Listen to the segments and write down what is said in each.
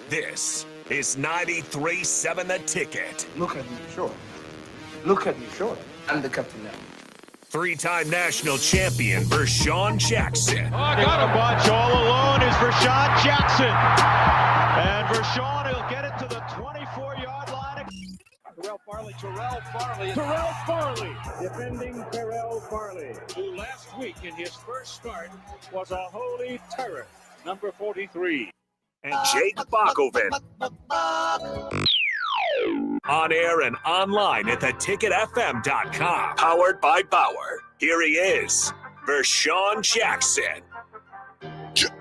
This is 93.7 The Ticket. Look at me short. Look at me short. I'm the captain now. Three-time national champion Vershan Jackson. Oh, got a bunch all alone is Vershan Jackson. And Vershan will get it to the 24-yard line. Terrell Farley, defending Terrell Farley, who last week in his first start was a holy terror, number 43. And Jake Bockoven. On air and online at theticketfm.com. Powered by Bauer. Here he is, Vershan Jackson. Chip,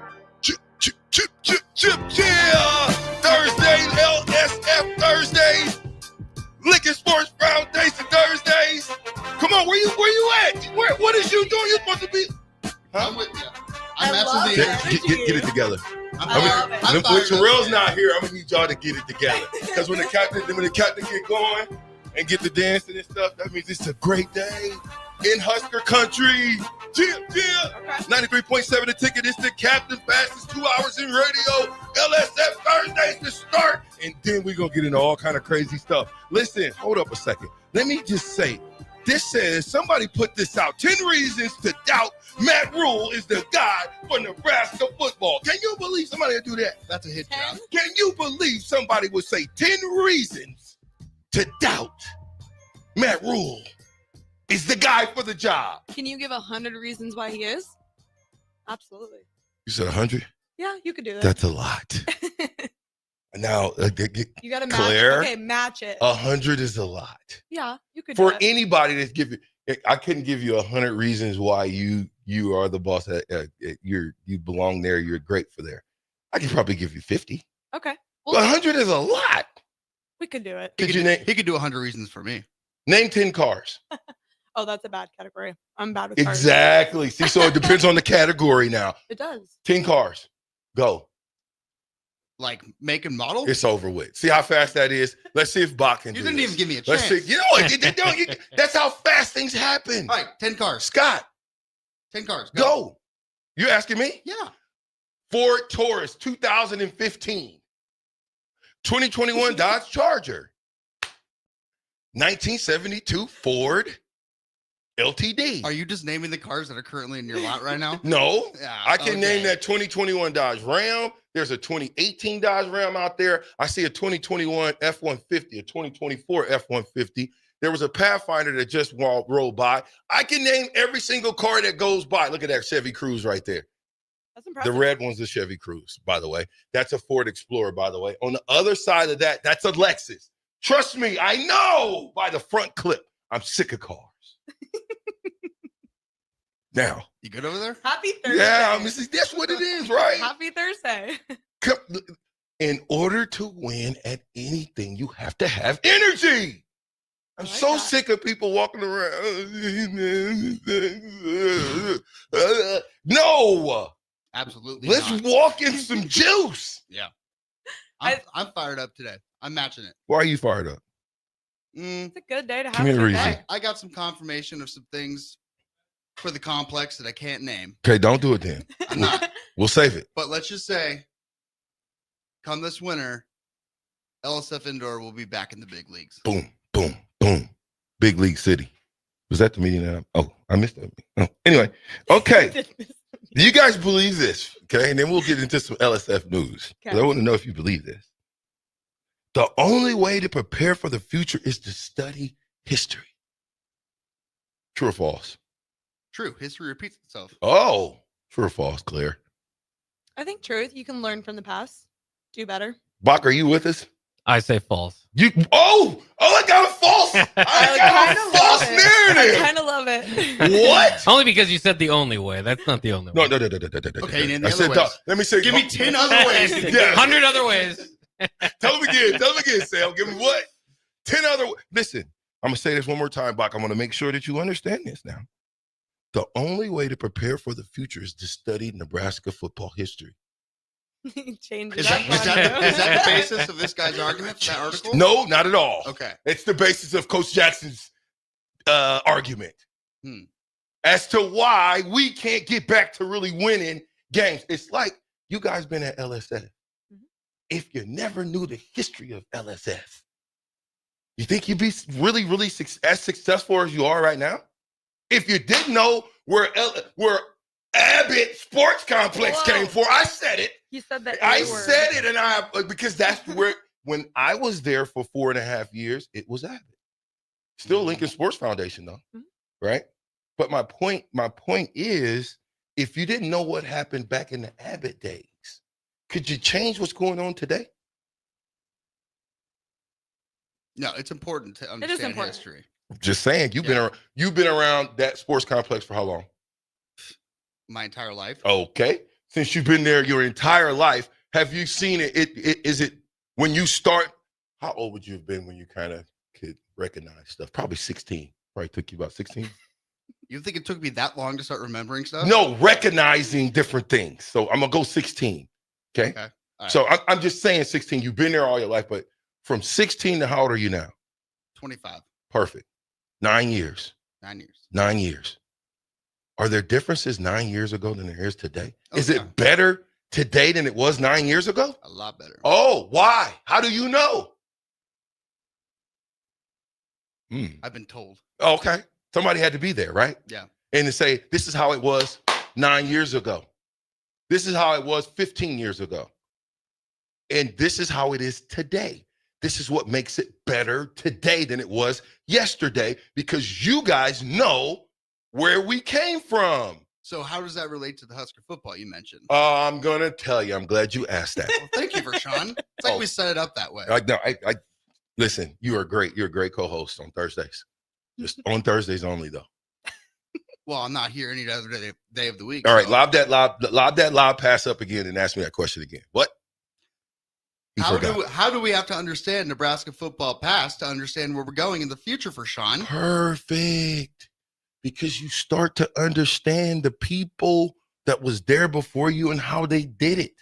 yeah! Thursdays, LSF Thursdays. Liquor Sports Foundation Thursdays. Come on, where you at? What is you doing? You're supposed to be. Huh? I'm with you. I'm absolutely Get it together. I'm when Terrell's not here, I'm gonna need y'all to get it together. Because when the captain get going and get the dancing and stuff, that means it's a great day in Husker country. Yeah. 93.7 The Ticket. It's the captain fastest 2 hours in radio. LSF Thursdays to start, and then we're gonna get into all kind of crazy stuff. Listen, hold up a second. Let me just say, this says somebody put this out. 10 reasons to doubt Matt Rule is the guy for Nebraska football. Can you believe somebody would do that? That's a hit job. Can you believe somebody would say 10 reasons to doubt Matt Rule is the guy for the job? Can you give 100 reasons why he is? Absolutely. You said 100? Yeah, you could do that. That's a lot. Now, You got to match Claire, it. Okay, match it. 100 is a lot. Yeah, you could For do it. anybody that's giving, I couldn't give you 100 reasons why you are the boss. You belong there. You're great for there. I could probably give you 50. Okay. Well, 100 is a lot. We could do it. He could do 100 reasons for me. Name 10 cars. Oh, that's a bad category. I'm bad with cars. Exactly. See, so it depends on the category now. It does. 10 cars. Go. Like make and model? It's over with. See how fast that is? Let's see if Bach can do You didn't this. even give me a Let's chance. see. That's how fast things happen. All right, 10 cars. Scott, 10 cars. go. You asking me? Yeah. Ford Taurus 2015. 2021 Dodge Charger. 1972 Ford LTD. Are you just naming the cars that are currently in your lot right now? No. Yeah, I can name that 2021 Dodge Ram. There's a 2018 Dodge Ram out there. I see a 2021 F-150, a 2024 F-150. There was a Pathfinder that just rolled by. I can name every single car that goes by. Look at that Chevy Cruze right there. That's impressive. The red one's a Chevy Cruze, by the way. That's a Ford Explorer, by the way. On the other side of that, that's a Lexus. Trust me, I know by the front clip. I'm sick of cars. Now. You good over there? Happy Thursday. Yeah, that's what it is, right? Happy Thursday. In order to win at anything, you have to have energy. I'm so sick of people walking around. No. Absolutely. Let's walk in some juice. Yeah. I'm fired up today. I'm matching it. Why are you fired up? It's a good day to have Give me a good reason. day. I got some confirmation of some things for the complex that I can't name. Okay, don't do it then. I'm not. We'll save it. But let's just say, come this winter, LSF Indoor will be back in the big leagues. Boom, boom, boom. Big League City. Was that the meeting? I missed that. Oh, anyway, okay. Do you guys believe this? Okay, and then we'll get into some LSF news. Okay. I want to know if you believe this. The only way to prepare for the future is to study history. True or false? True. History repeats itself. Oh, true or false, Claire? I think truth. You can learn from the past. Do better. Bach, are you with us? I say false. I got a false. I got a false I narrative. kind of love it. What? Only because you said the only way. That's not the only way. No. Okay, name the I other said, ways. let me say. Give me 10 other ways. Yeah. 100 other ways. Tell them again, Sam. Give me what? 10 other. Listen, I'm going to say this one more time, Bach. I'm going to make sure that you understand this now. The only way to prepare for the future is to study Nebraska football history. Change Is it up that on you. the basis of this guy's argument, that article? No, not at all. Okay. It's the basis of Coach Jackson's argument Hmm. as to why we can't get back to really winning games. It's like you guys been at LSF. if you never knew the history of LSF? You think you'd be really, really as successful as you are right now? If you didn't know where Abbott Sports Complex came from, I said it. You said that. I said it, and because that's where, when I was there for 4.5 years, it was Abbott. Still Lincoln Sports Foundation, though, right? But my point is, if you didn't know what happened back in the Abbott days, could you change what's going on today? No, it's important to understand history. Just saying, you've been around that sports complex for how long? My entire life. Okay, since you've been there your entire life, have you seen it? Is it when you start? How old would you have been when you kind of could recognize stuff? Probably 16. Probably took you about 16. You think it took me that long to start remembering stuff? No, recognizing different things. So I'm gonna go 16. Okay. Right. So I'm just saying 16. You've been there all your life, but from 16 to how old are you now? 25. Perfect. 9 years. 9 years. 9 years. Are there differences 9 years ago than there is today? Is it better today than it was 9 years ago? A lot better. Oh, why? How do you know? I've been told. Okay. Somebody had to be there, right? Yeah. And to say, this is how it was 9 years ago. This is how it was 15 years ago. And this is how it is today. This is what makes it better today than it was yesterday, because you guys know where we came from. So how does that relate to the Husker football you mentioned? I'm going to tell you. I'm glad you asked that. Well, thank you, Vershan. It's like we set it up that way. I listen, you are great. You're a great co-host on Thursdays. Just on Thursdays only, though. Well, I'm not here any other day of the week. All right, lob that lob pass up again and ask me that question again. What? How do we have to understand Nebraska football past to understand where we're going in the future for Sean? Perfect. Because you start to understand the people that was there before you and how they did it.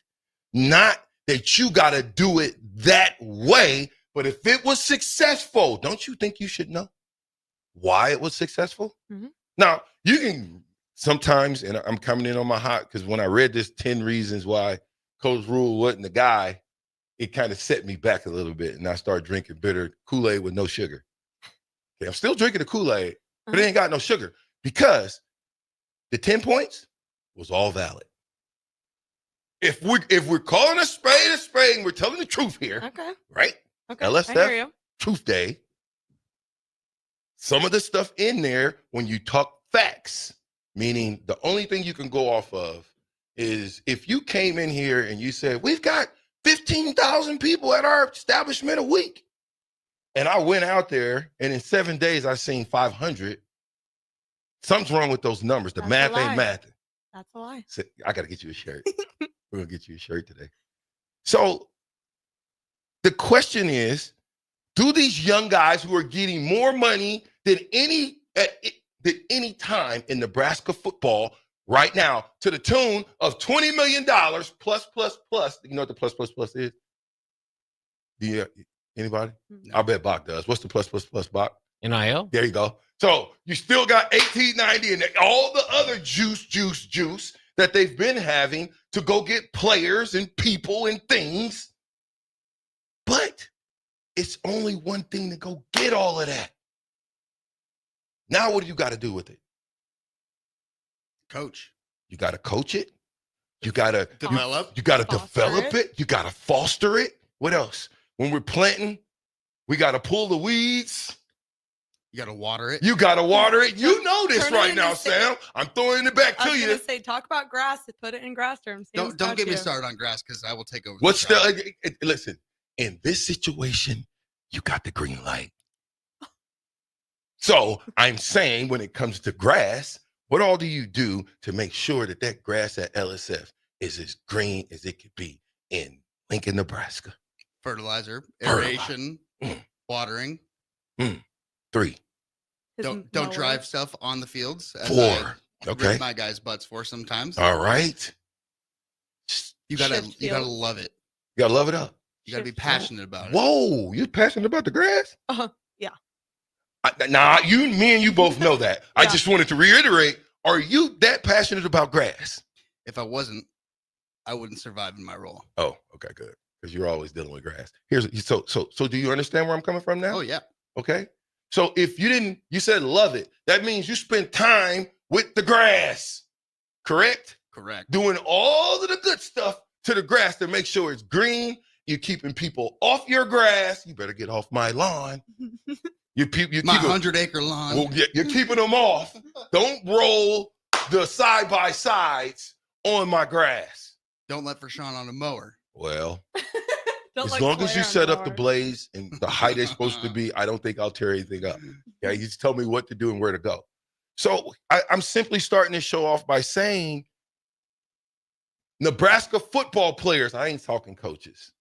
Not that you got to do it that way, but if it was successful, don't you think you should know why it was successful? Mm-hmm. Now, you can sometimes, and I'm coming in on my hot, because when I read this 10 reasons why Coach Rule wasn't the guy, it kind of set me back a little bit, and I started drinking bitter Kool-Aid with no sugar. Okay, I'm still drinking the Kool-Aid, but it ain't got no sugar, because the 10 points was all valid. If we're calling a spade, and we're telling the truth here, okay, right? Okay, LSF Truth Day. Some of the stuff in there, when you talk facts, meaning the only thing you can go off of is if you came in here and you said, we've got 15,000 people at our establishment a week. And I went out there and in 7 days, I seen 500. Something's wrong with those numbers. The math ain't mathing. That's a lie. So I got to get you a shirt. We're going to get you a shirt today. So the question is, do these young guys who are getting more money than any time in Nebraska football right now, to the tune of $20 million plus. You know what the plus is? Yeah, anybody? No. I bet Bach does. What's the plus, Bach? NIL. There you go. So you still got $18.90 and all the other juice that they've been having to go get players and people and things. But it's only one thing to go get all of that. Now what do you got to do with it? Coach. You got to coach it. You got to develop. You got to develop it. You got to foster it. What else? When we're planting, we got to pull the weeds. You got to water it. You got to water it. You know this right now, Sam. I'm throwing it back to you. I was going to say, talk about grass. Put it in grass terms. Don't get me started on grass, because I will take over. Listen, in this situation, you got the green light. So I'm saying when it comes to grass, what all do you do to make sure that that grass at LSF is as green as it could be in Lincoln, Nebraska? Fertilizer, aeration, watering. 3. Don't drive stuff on the fields. 4. Okay. Rip my guys' butts for sometimes. All right. You gotta love it. You gotta love it up. You gotta be passionate about it. Whoa, you passionate about the grass? Yeah. Me and you both know that. Yeah. I just wanted to reiterate, are you that passionate about grass? If I wasn't, I wouldn't survive in my role. Oh, okay, good. because you're always dealing with grass. So do you understand where I'm coming from now? Oh, yeah. Okay. So if you said love it, that means you spend time with the grass, correct? Correct. Doing all of the good stuff to the grass to make sure it's green. You're keeping people off your grass. You better get off my lawn. My 100-acre lawn. Well, you're keeping them off. Don't roll the side-by-sides on my grass. Don't let Vershan on a mower. Well, as Don't long as you set up the mower. blaze and the height it's supposed to be, I don't think I'll tear anything up. Yeah, you just tell me what to do and where to go. So I'm simply starting this show off by saying Nebraska football players, I ain't talking coaches.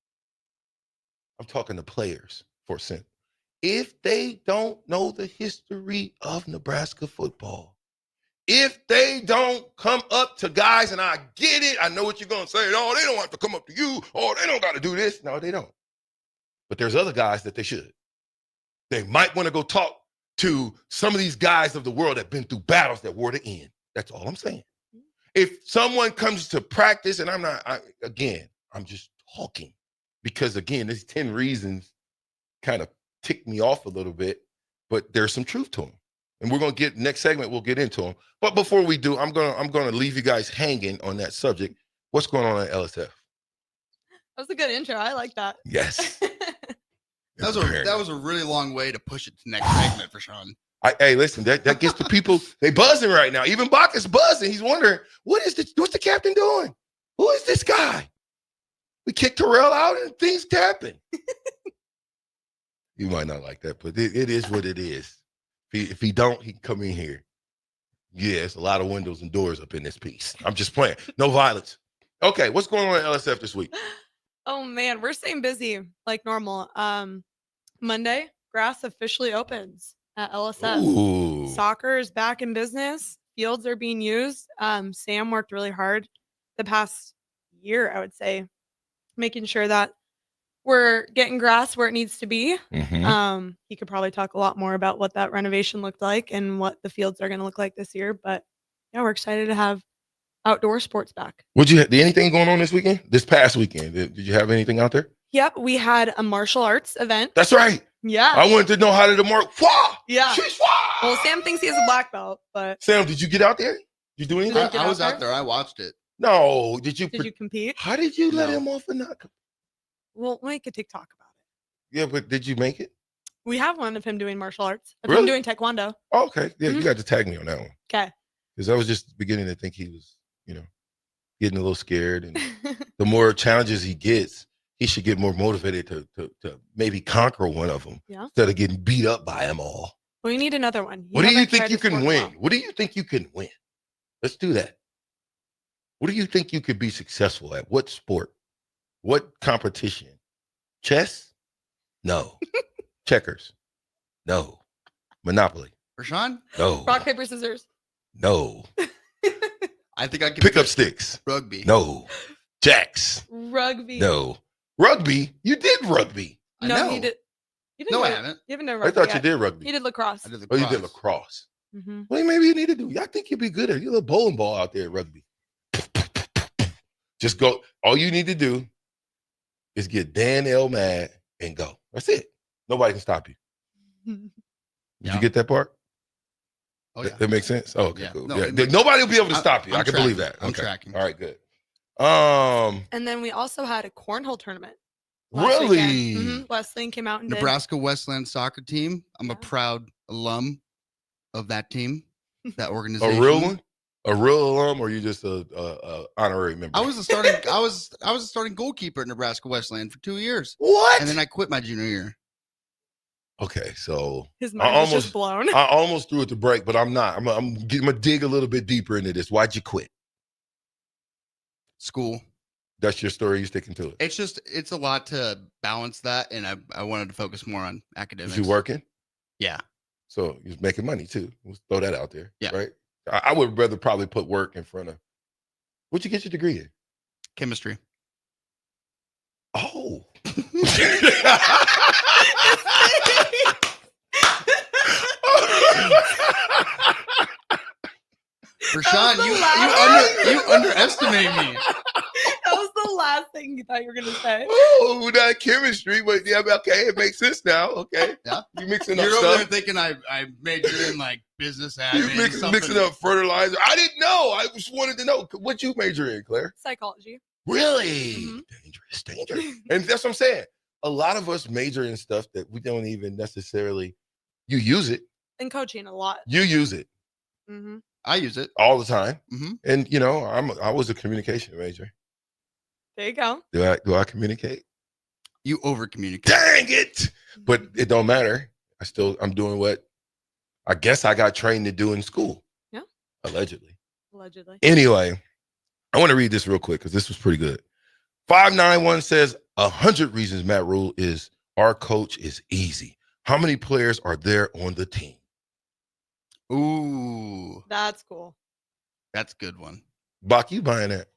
I'm talking to players for a second. If they don't know the history of Nebraska football, if they don't come up to guys, and I get it, I know what you're going to say. Oh, they don't have to come up to you. Oh, they don't got to do this. No, they don't. But there's other guys that they should. They might want to go talk to some of these guys of the world that have been through battles that were the end. That's all I'm saying. If someone comes to practice, and I'm just talking. Because, again, these 10 reasons kind of tick me off a little bit, but there's some truth to them. And we're going to get, next segment, we'll get into them. But before we do, I'm going to leave you guys hanging on that subject. What's going on at LSF? That was a good intro. I like that. Yes. That was a really long way to push it to next segment for Sean. Hey, listen, that gets the people, they buzzing right now. Even Bach is buzzing. He's wondering, what's the captain doing? Who is this guy? We kicked Terrell out and things happen. You might not like that, but it is what it is. If he don't, he can come in here. Yeah, it's a lot of windows and doors up in this piece. I'm just playing. No violence. Okay, what's going on at LSF this week? Oh man, we're staying busy like normal. Monday, grass officially opens at LSF. Ooh. Soccer is back in business. Fields are being used. Sam worked really hard the past year, I would say, making sure that we're getting grass where it needs to be. Mm-hmm. He could probably talk a lot more about what that renovation looked like and what the fields are going to look like this year. But yeah, we're excited to have outdoor sports back. Did anything going on this weekend? This past weekend? Did you have anything out there? Yep, we had a martial arts event. That's right. Yeah. I wanted to know how to mark. Yeah. Well, Sam thinks he has a black belt, but Sam, did you get out there? Did you do anything? I was out there. I watched it. No. Did you compete? How did you let him off or not? We'll make a TikTok about it. Yeah, but did you make it? We have one of him doing martial arts. Of Really? him doing taekwondo. Oh, okay. Yeah, you got to tag me on that one. Okay. Because I was just beginning to think he was, getting a little scared. And the more challenges he gets, he should get more motivated to maybe conquer one of them instead of getting beat up by them all. We need another one. What do you think you can win? What do you think you can win? Let's do that. What do you think you could be successful at? What sport? What competition? Chess? No. Checkers? No. Monopoly? Vershan? No. Rock, paper, scissors? No. I think I can pick up sticks. Rugby? No. Jacks? Rugby? No. Rugby? You did rugby. No, he did. No, I haven't. You haven't done rugby. I thought you did rugby. He did lacrosse. I did Oh, you did lacrosse. Mm-hmm. Well, maybe you need to do. I think you'd be good at it. You're a little bowling ball out there at rugby. Just go. All you need to do is get Dan L mad and go. That's it. Nobody can stop you. Did you get that part? Oh, yeah. That makes sense? Oh, okay, Yeah. cool. No, yeah. Nobody will be able to stop you. I can believe that. I'm tracking. All right, good. And then we also had a cornhole tournament. Really? Mm-hmm. Wesleyan came out and Nebraska Westland soccer team. I'm a proud alum of that team, that organization. A real one? A real alum, or you just a honorary member? I was a starting. I was a starting goalkeeper at Nebraska Westland for 2 years. What? And then I quit my junior year. Okay, so his mind was just blown. I almost threw it to break, but I'm not. I'm gonna dig a little bit deeper into this. Why'd you quit? School. That's your story. You sticking to it? It's a lot to balance that, and I wanted to focus more on academics. Was you working? Yeah. So you was making money too. Let's throw that out there. Yeah. Right. I would rather probably put work in front of. What'd you get your degree in? Chemistry. Oh. Vershan, you underestimate me. That was the last thing you thought you were gonna say. Oh, not chemistry, but yeah, okay, it makes sense now. Okay, Yeah. you mixing up You're over there stuff. thinking I majored in like business You admin. mixing up fertilizer. I didn't know. I just wanted to know what you major in, Claire. Psychology. Really? Mhm. Dangerous. And that's what I'm saying. A lot of us major in stuff that we don't even necessarily. You use it. And coaching a lot. You use it Mm-hmm. I use it all the time. Mm-hmm. And I was a communication major. There you go. Do I communicate? You over communicate. Dang it! But it don't matter. I'm doing what I guess I got trained to do in school. Yeah. Allegedly. Anyway, I want to read this real quick because this was pretty good. 591 says 100 reasons Matt Rule is our coach is easy. How many players are there on the team? Ooh, that's cool. that's a good one. Bach, you buying that?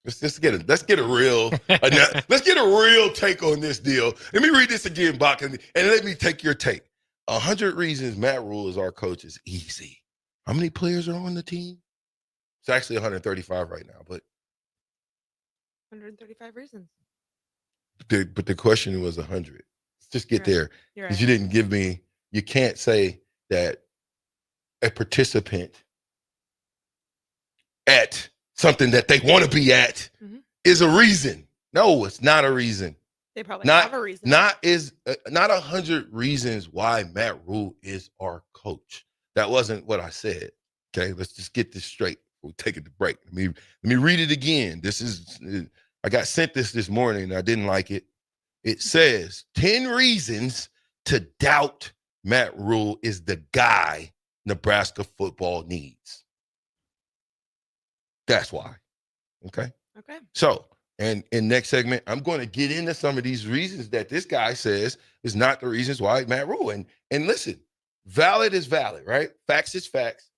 Let's get a real let's get a real take on this deal. Let me read this again, Bach, and let me take your take. 100 reasons Matt Rule is our coach is easy. How many players are on the team? It's actually 135 right now, but 135 reasons. but the question was 100. Let's just get there You're because right. you didn't give me. You can't say that a participant at something that they want to be at is a reason. No, it's not a reason. They probably have a reason. Not 100 reasons why Matt Rule is our coach. That wasn't what I said. Okay, let's just get this straight. We'll take it to break. Let me read it again. I got sent this morning and I didn't like it. It says 10 reasons to doubt Matt Rule is the guy Nebraska football needs. That's why. Okay. So, and in next segment, I'm going to get into some of these reasons that this guy says is not the reasons why Matt Rule. And listen, valid is valid, right? Facts is facts.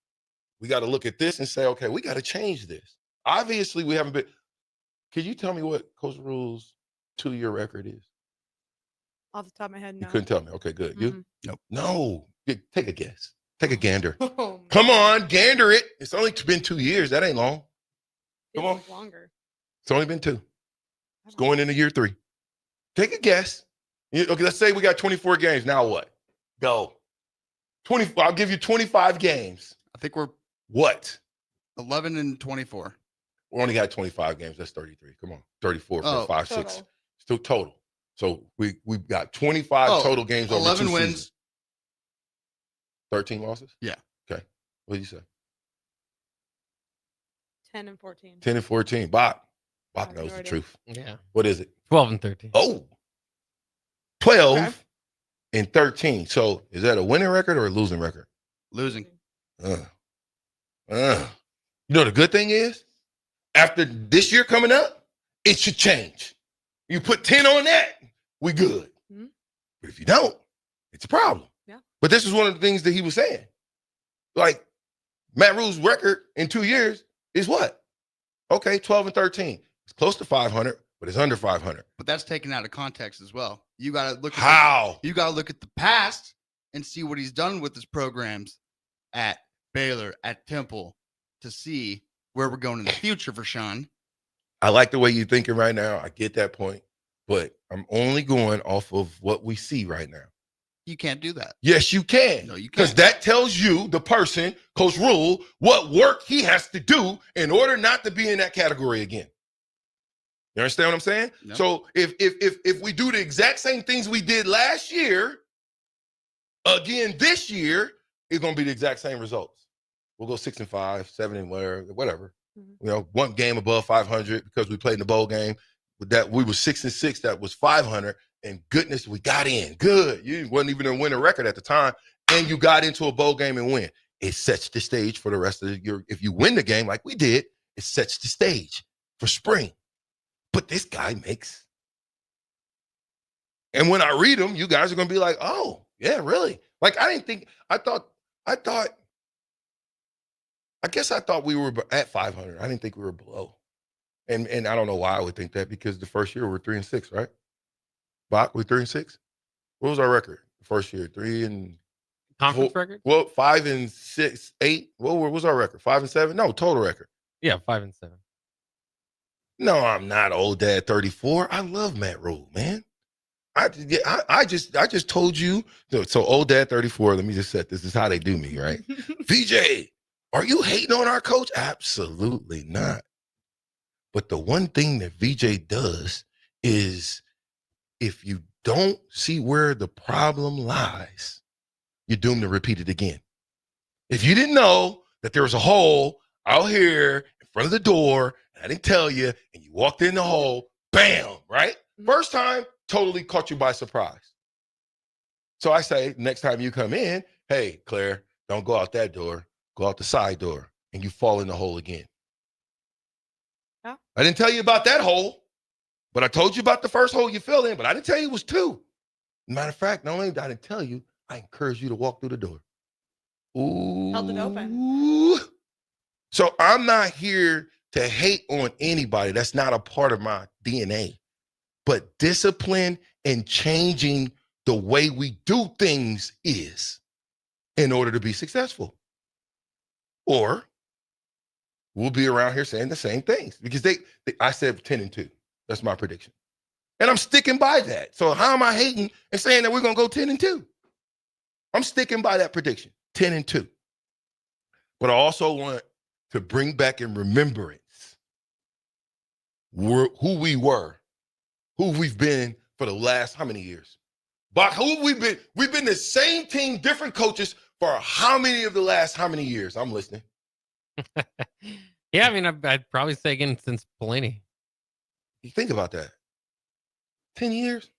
We got to look at this and say, okay, we got to change this. Obviously, we haven't been. Can you tell me what Coach Rule's 2-year record is? Off the top of my head, no. You couldn't tell me. Okay, good. You? Nope. No. Take a guess. Take a gander. Oh, Come on, gander it. It's only been 2 years. That ain't long. Come on. Longer. It's only been 2. It's going into year 3. Take a guess. Okay, let's say we got 24 games. Now what? Go. 20. I'll give you 25 games. I think we're What? 11 and 24. We only got 25 games. That's 33. Come on. 34 for Oh, 5, total. 6. Still total. So we've got 25 total games over 11 2 wins. seasons. 13 losses? Yeah. Okay. What do you say? 10 and 14. 10 and 14. Bach knows the Majority. truth. Yeah. What is it? 12 and 13. Oh. 12 Okay. and 13. So is that a winning record or a losing record? Losing. You know the good thing is, after this year coming up, it should change. You put 10 on that, we good. Mhm. But if you don't, it's a problem. Yeah. But this is one of the things that he was saying. Like, Matt Rule's record in 2 years is what? Okay, 12 and 13. It's close to 500, but it's under 500. But that's taken out of context as well. You got to look at How? you got to look at the past and see what he's done with his programs at Baylor, at Temple, to see where we're going in the future for Sean. I like the way you're thinking right now. I get that point, but I'm only going off of what we see right now. You can't do that. Yes, you can. No, you Because can't. that tells you, the person, Coach Rule, what work he has to do in order not to be in that category again. You understand what I'm saying? No. So if we do the exact same things we did last year, again this year, it's going to be the exact same results. We'll go 6 and 5, 7 and whatever. Mhm. You know, one game above 500 because we played in the bowl game. With that, we were 6 and 6. That was 500. And goodness, we got in. Good. You wasn't even a winning record at the time, and you got into a bowl game and win. It sets the stage for the rest of the year. If you win the game like we did, it sets the stage for spring. But this guy makes. And when I read them, you guys are going to be like, oh, yeah, really? Like, I guess I thought we were at 500. I didn't think we were below. And I don't know why I would think that, because the first year we're 3 and 6, right? Bach, we 3 and 6. What was our record? First year, 3 and Conference record? Well, 5 and 6, 8. What was our record? 5 and 7? No, total record. Yeah, 5 and 7. No, I'm not old dad 34. I love Matt Rule, man. I just told you. So old dad 34, let me just set this is how they do me, right? VJ, are you hating on our coach? Absolutely not. But the one thing that VJ does is if you don't see where the problem lies, you're doomed to repeat it again. If you didn't know that there was a hole out here in front of the door, and I didn't tell you, and you walked in the hole, bam, right? First time, totally caught you by surprise. So I say, next time you come in, hey, Claire, don't go out that door. Go out the side door, and you fall in the hole again. Yeah. I didn't tell you about that hole, but I told you about the first hole you fell in, but I didn't tell you it was two. Matter of fact, not only did I didn't tell you, I encouraged you to walk through the door. Ooh. Held it open. So I'm not here to hate on anybody. That's not a part of my DNA. But discipline and changing the way we do things is in order to be successful. Or we'll be around here saying the same things because I said 10-2. That's my prediction. And I'm sticking by that. So how am I hating and saying that we're going to go 10-2? I'm sticking by that prediction, 10-2. But I also want to bring back in remembrance who we were, who we've been for the last how many years? But who we've been? We've been the same team, different coaches for how many of the last how many years? I'm listening. Yeah, I mean, I'd probably say again since Pelini. You think about that. 10 years,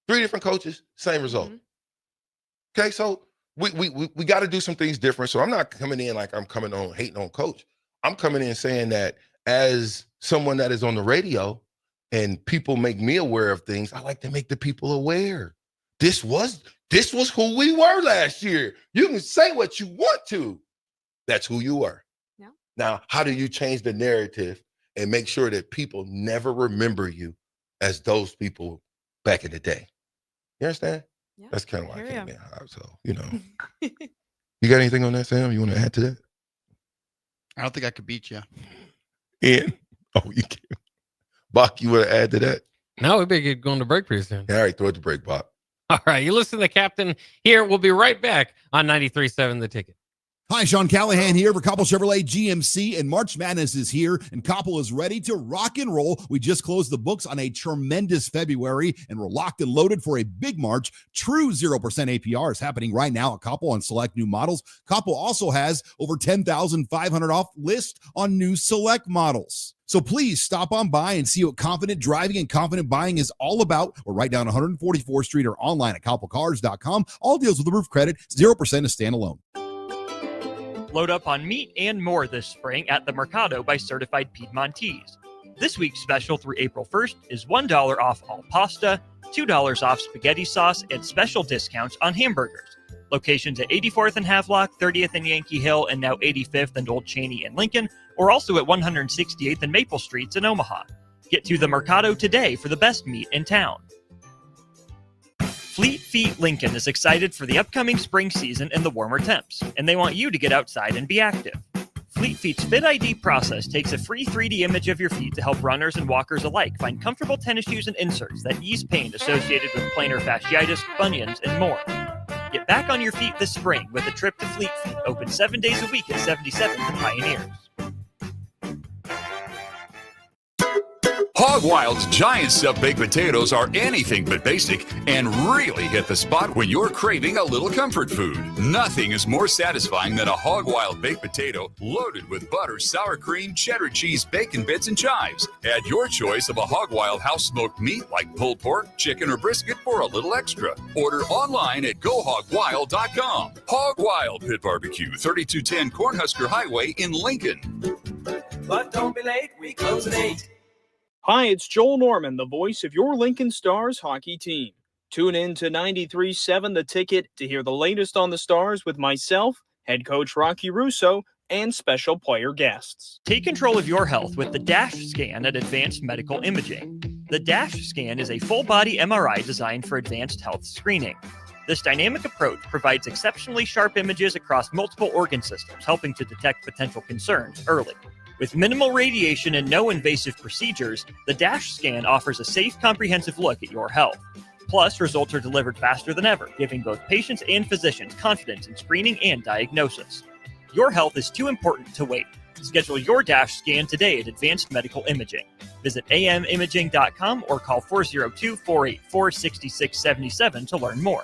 3 different coaches, same result. Mm-hmm. Okay, so we got to do some things different. So I'm not coming in like I'm coming on hating on coach. I'm coming in saying that as someone that is on the radio and people make me aware of things, I like to make the people aware. This was who we were last year. You can say what you want to. That's who you were. Yeah. Now, how do you change the narrative and make sure that people never remember you as those people back in the day? You understand? Yeah. That's kind of why I came in. So, you got anything on that, Sam? You want to add to that? I don't think I could beat you. Ian? Oh, you can. Bach, you want to add to that? No, we better get going to break pretty soon. All right, throw it to break, Bach. All right, you listen to the captain here. We'll be right back on 93.7 The Ticket. Hi, Sean Callahan here for Koppel Chevrolet GMC, and March Madness is here, and Koppel is ready to rock and roll. We just closed the books on a tremendous February, and we're locked and loaded for a big March. True 0% APR is happening right now at Koppel on select new models. Koppel also has over 10,500 off list on new select models. So please stop on by and see what confident driving and confident buying is all about. We're right down 144th Street or online at koppelcars.com. All deals with the roof credit, 0% is standalone. Load up on meat and more this spring at the Mercado by Certified Piedmontese. This week's special through April 1st is $1 off all pasta, $2 off spaghetti sauce, and special discounts on hamburgers. Locations at 84th and Havelock, 30th and Yankee Hill, and now 85th and Old Cheney and Lincoln, or also at 168th and Maple Streets in Omaha. Get to the Mercado today for the best meat in town. Fleet Feet Lincoln is excited for the upcoming spring season and the warmer temps, and they want you to get outside and be active. Fleet Feet's Fit ID process takes a free 3D image of your feet to help runners and walkers alike find comfortable tennis shoes and inserts that ease pain associated with plantar fasciitis, bunions, and more. Get back on your feet this spring with a trip to Fleet Feet, open 7 days a week at 77th and Pioneers. Hog Wild's giant stuffed baked potatoes are anything but basic and really hit the spot when you're craving a little comfort food. Nothing is more satisfying than a Hog Wild baked potato loaded with butter, sour cream, cheddar cheese, bacon bits, and chives. Add your choice of a Hog Wild house-smoked meat like pulled pork, chicken, or brisket for a little extra. Order online at GoHogWild.com. Hog Wild Pit Barbecue, 3210 Cornhusker Highway in Lincoln. But don't be late, we close at 8. Hi, it's Joel Norman, the voice of your Lincoln Stars hockey team. Tune in to 93.7 The Ticket to hear the latest on the Stars with myself, head coach Rocky Russo, and special player guests. Take control of your health with the DASH scan at Advanced Medical Imaging. The DASH scan is a full-body MRI designed for advanced health screening. This dynamic approach provides exceptionally sharp images across multiple organ systems, helping to detect potential concerns early. With minimal radiation and no invasive procedures, the DASH scan offers a safe, comprehensive look at your health. Plus, results are delivered faster than ever, giving both patients and physicians confidence in screening and diagnosis. Your health is too important to wait. Schedule your DASH scan today at Advanced Medical Imaging. Visit amimaging.com or call 402-484-6677 to learn more.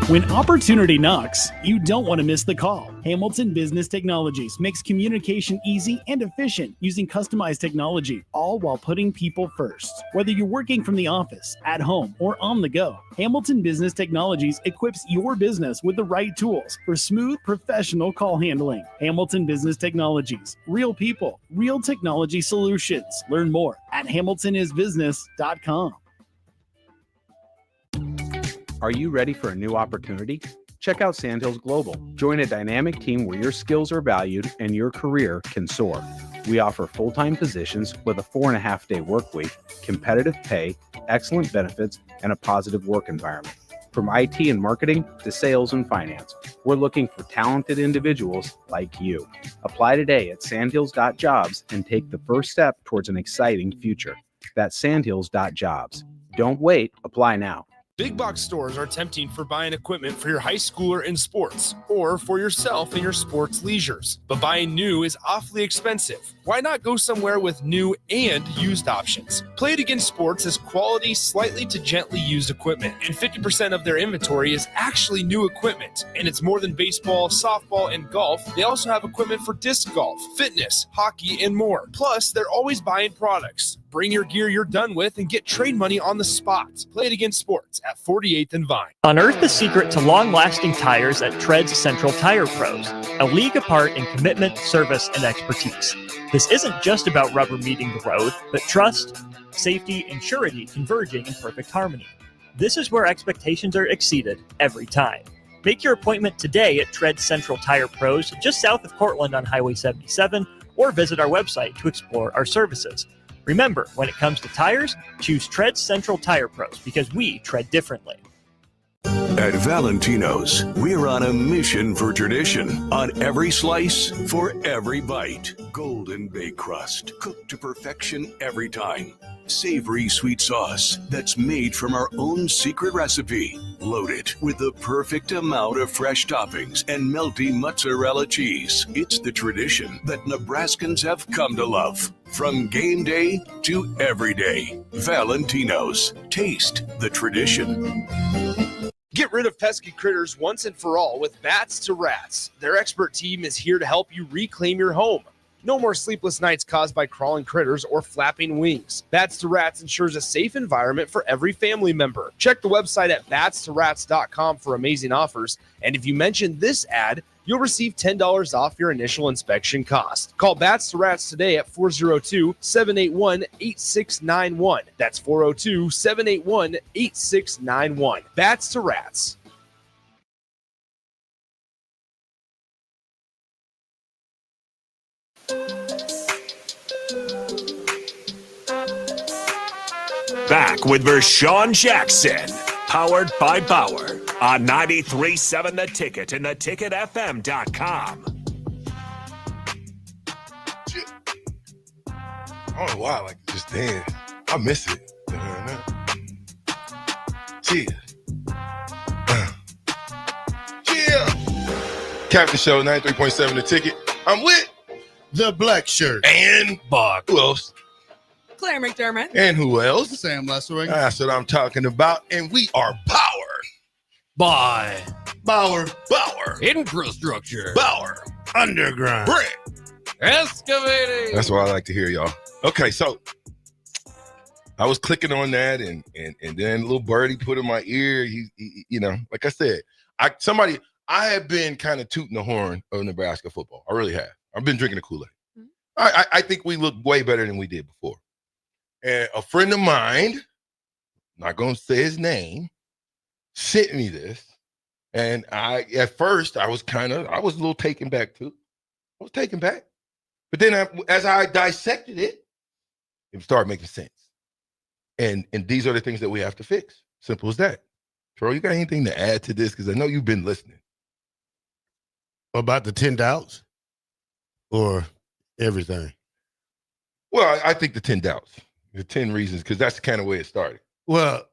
When opportunity knocks, you don't want to miss the call. Hamilton Business Technologies makes communication easy and efficient using customized technology, all while putting people first. Whether you're working from the office, at home, or on the go, Hamilton Business Technologies equips your business with the right tools for smooth, professional call handling. Hamilton Business Technologies. Real people, real technology solutions. Learn more at hamiltonisbusiness.com. Are you ready for a new opportunity? Check out Sandhills Global. Join a dynamic team where your skills are valued and your career can soar. We offer full-time positions with a 4.5-day work week, competitive pay, excellent benefits, and a positive work environment. From IT and marketing to sales and finance, we're looking for talented individuals like you. Apply today at sandhills.jobs and take the first step towards an exciting future. That's sandhills.jobs. Don't wait, apply now. Big box stores are tempting for buying equipment for your high schooler in sports or for yourself in your sports leisures. But buying new is awfully expensive. Why not go somewhere with new and used options? Play It Again Sports has quality, slightly to gently used equipment, and 50% of their inventory is actually new equipment. And it's more than baseball, softball, and golf. They also have equipment for disc golf, fitness, hockey, and more. Plus, they're always buying products. Bring your gear you're done with and get trade money on the spot. Play It Again Sports at 48th and Vine. Unearth the secret to long-lasting tires at Tread's Central Tire Pros, a league apart in commitment, service, and expertise. This isn't just about rubber meeting the road, but trust, safety, and surety converging in perfect harmony. This is where expectations are exceeded every time. Make your appointment today at Tread's Central Tire Pros, just south of Cortland on Highway 77, or visit our website to explore our services. Remember, when it comes to tires, choose Tread Central Tire Pros because we tread differently. At Valentino's, we're on a mission for tradition. On every slice, for every bite. Golden baked crust, cooked to perfection every time. Savory sweet sauce that's made from our own secret recipe. Loaded with the perfect amount of fresh toppings and melty mozzarella cheese. It's the tradition that Nebraskans have come to love. From game day to every day. Valentino's. Taste the tradition. Get rid of pesky critters once and for all with Bats to Rats. Their expert team is here to help you reclaim your home. No more sleepless nights caused by crawling critters or flapping wings. Bats to Rats ensures a safe environment for every family member. Check the website at batstoRats.com for amazing offers. And if you mention this ad, you'll receive $10 off your initial inspection cost. Call Bats to Rats today at 402-781-8691. That's 402-781-8691. Bats to Rats. Back with Vershan Jackson, powered by Bauer, on 93.7 The Ticket and theticketfm.com. I don't know why I like to just dance. I miss it. Cheers. Cheers. Captain Show, 93.7 The Ticket. I'm with the black shirt and Bach. Who else? Claire McDermott. And who else? Sam Lessering. That's what I'm talking about. And we are powered by Bauer Infrastructure, Bauer Underground, Brick Excavating. That's what I like to hear, y'all. Okay, so I was clicking on that, and then little birdie put in my ear. He you know, like I said, I have been kind of tooting the horn of Nebraska football. I really have. I've been drinking the Kool-Aid. Mm-hmm. I think we look way better than we did before. And a friend of mine, not going to say his name, sent me this. And at first, I was a little taken back too. I was taken back. But then as I dissected it, it started making sense. And these are the things that we have to fix. Simple as that. Terrell, you got anything to add to this? Because I know you've been listening. About the 10 doubts or everything? Well, I think the 10 doubts, the 10 reasons, because that's the kind of way it started. Well,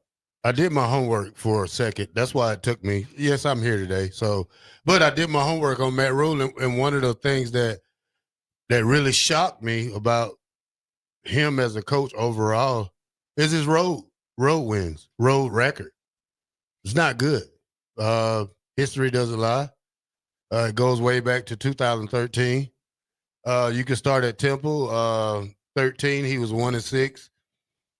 I did my homework for a second. That's why it took me. Yes, I'm here today. But I did my homework on Matt Rule, and one of the things that really shocked me about him as a coach overall is his road wins, road record. It's not good. History doesn't lie. It goes way back to 2013. You can start at Temple. 13, he was 1-6.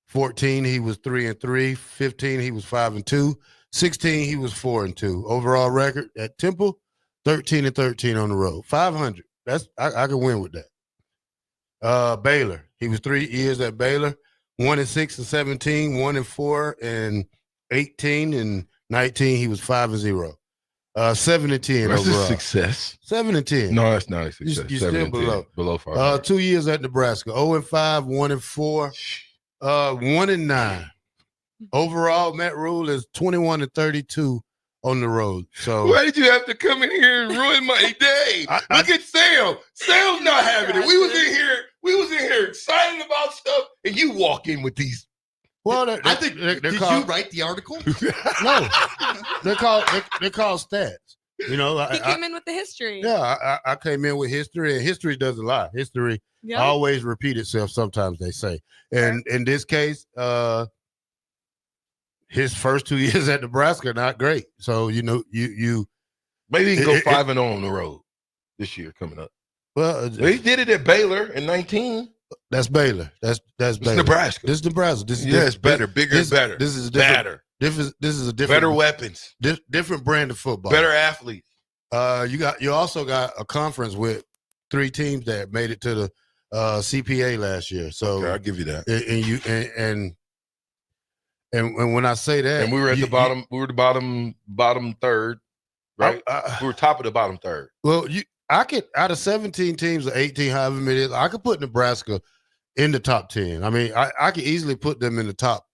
14, he was 3-3. 15, he was 5-2. 16, he was 4-2. Overall record at Temple, 13-13 on the road. 500. That's I can win with that. Baylor, he was 3 years at Baylor, 1-6 and 17, 1-4 and 18 and 19. He was 5-0. 7-10 That's overall. a success. 7-10. No, that's not a success. You're still below. Below 500. 2 years at Nebraska, 0-5, 1-4, 1-9. Overall, Matt Rule is 21-32 on the road. So why did you have to come in here and ruin my day? Look at Sam. Sam's not having it. We was in here excited about stuff, and you walk in with these. Well, I think. Did you write the article? No, they're called stats. You know, He came in with the history. Yeah, I came in with history, and history doesn't lie. History always repeat itself. Sometimes they say, and in this case, his first 2 years at Nebraska are not great. So you maybe he can go 5-0 on the road this year coming up. Well, he did it at Baylor in 19. That's Baylor. That's Baylor. Nebraska. This is Nebraska. This is it's better, bigger, and better. This is better. This is a different better weapons, different brand of football. Better athletes. You also got a conference with 3 teams that made it to the CPA last year. So okay, I'll give you that. And when I say that, and we were at the bottom. We were the bottom third, right? We were top of the bottom third. Well, I could, out of 17 teams or 18, however many it is, I could put Nebraska in the top 10. I mean, I could easily put them in the top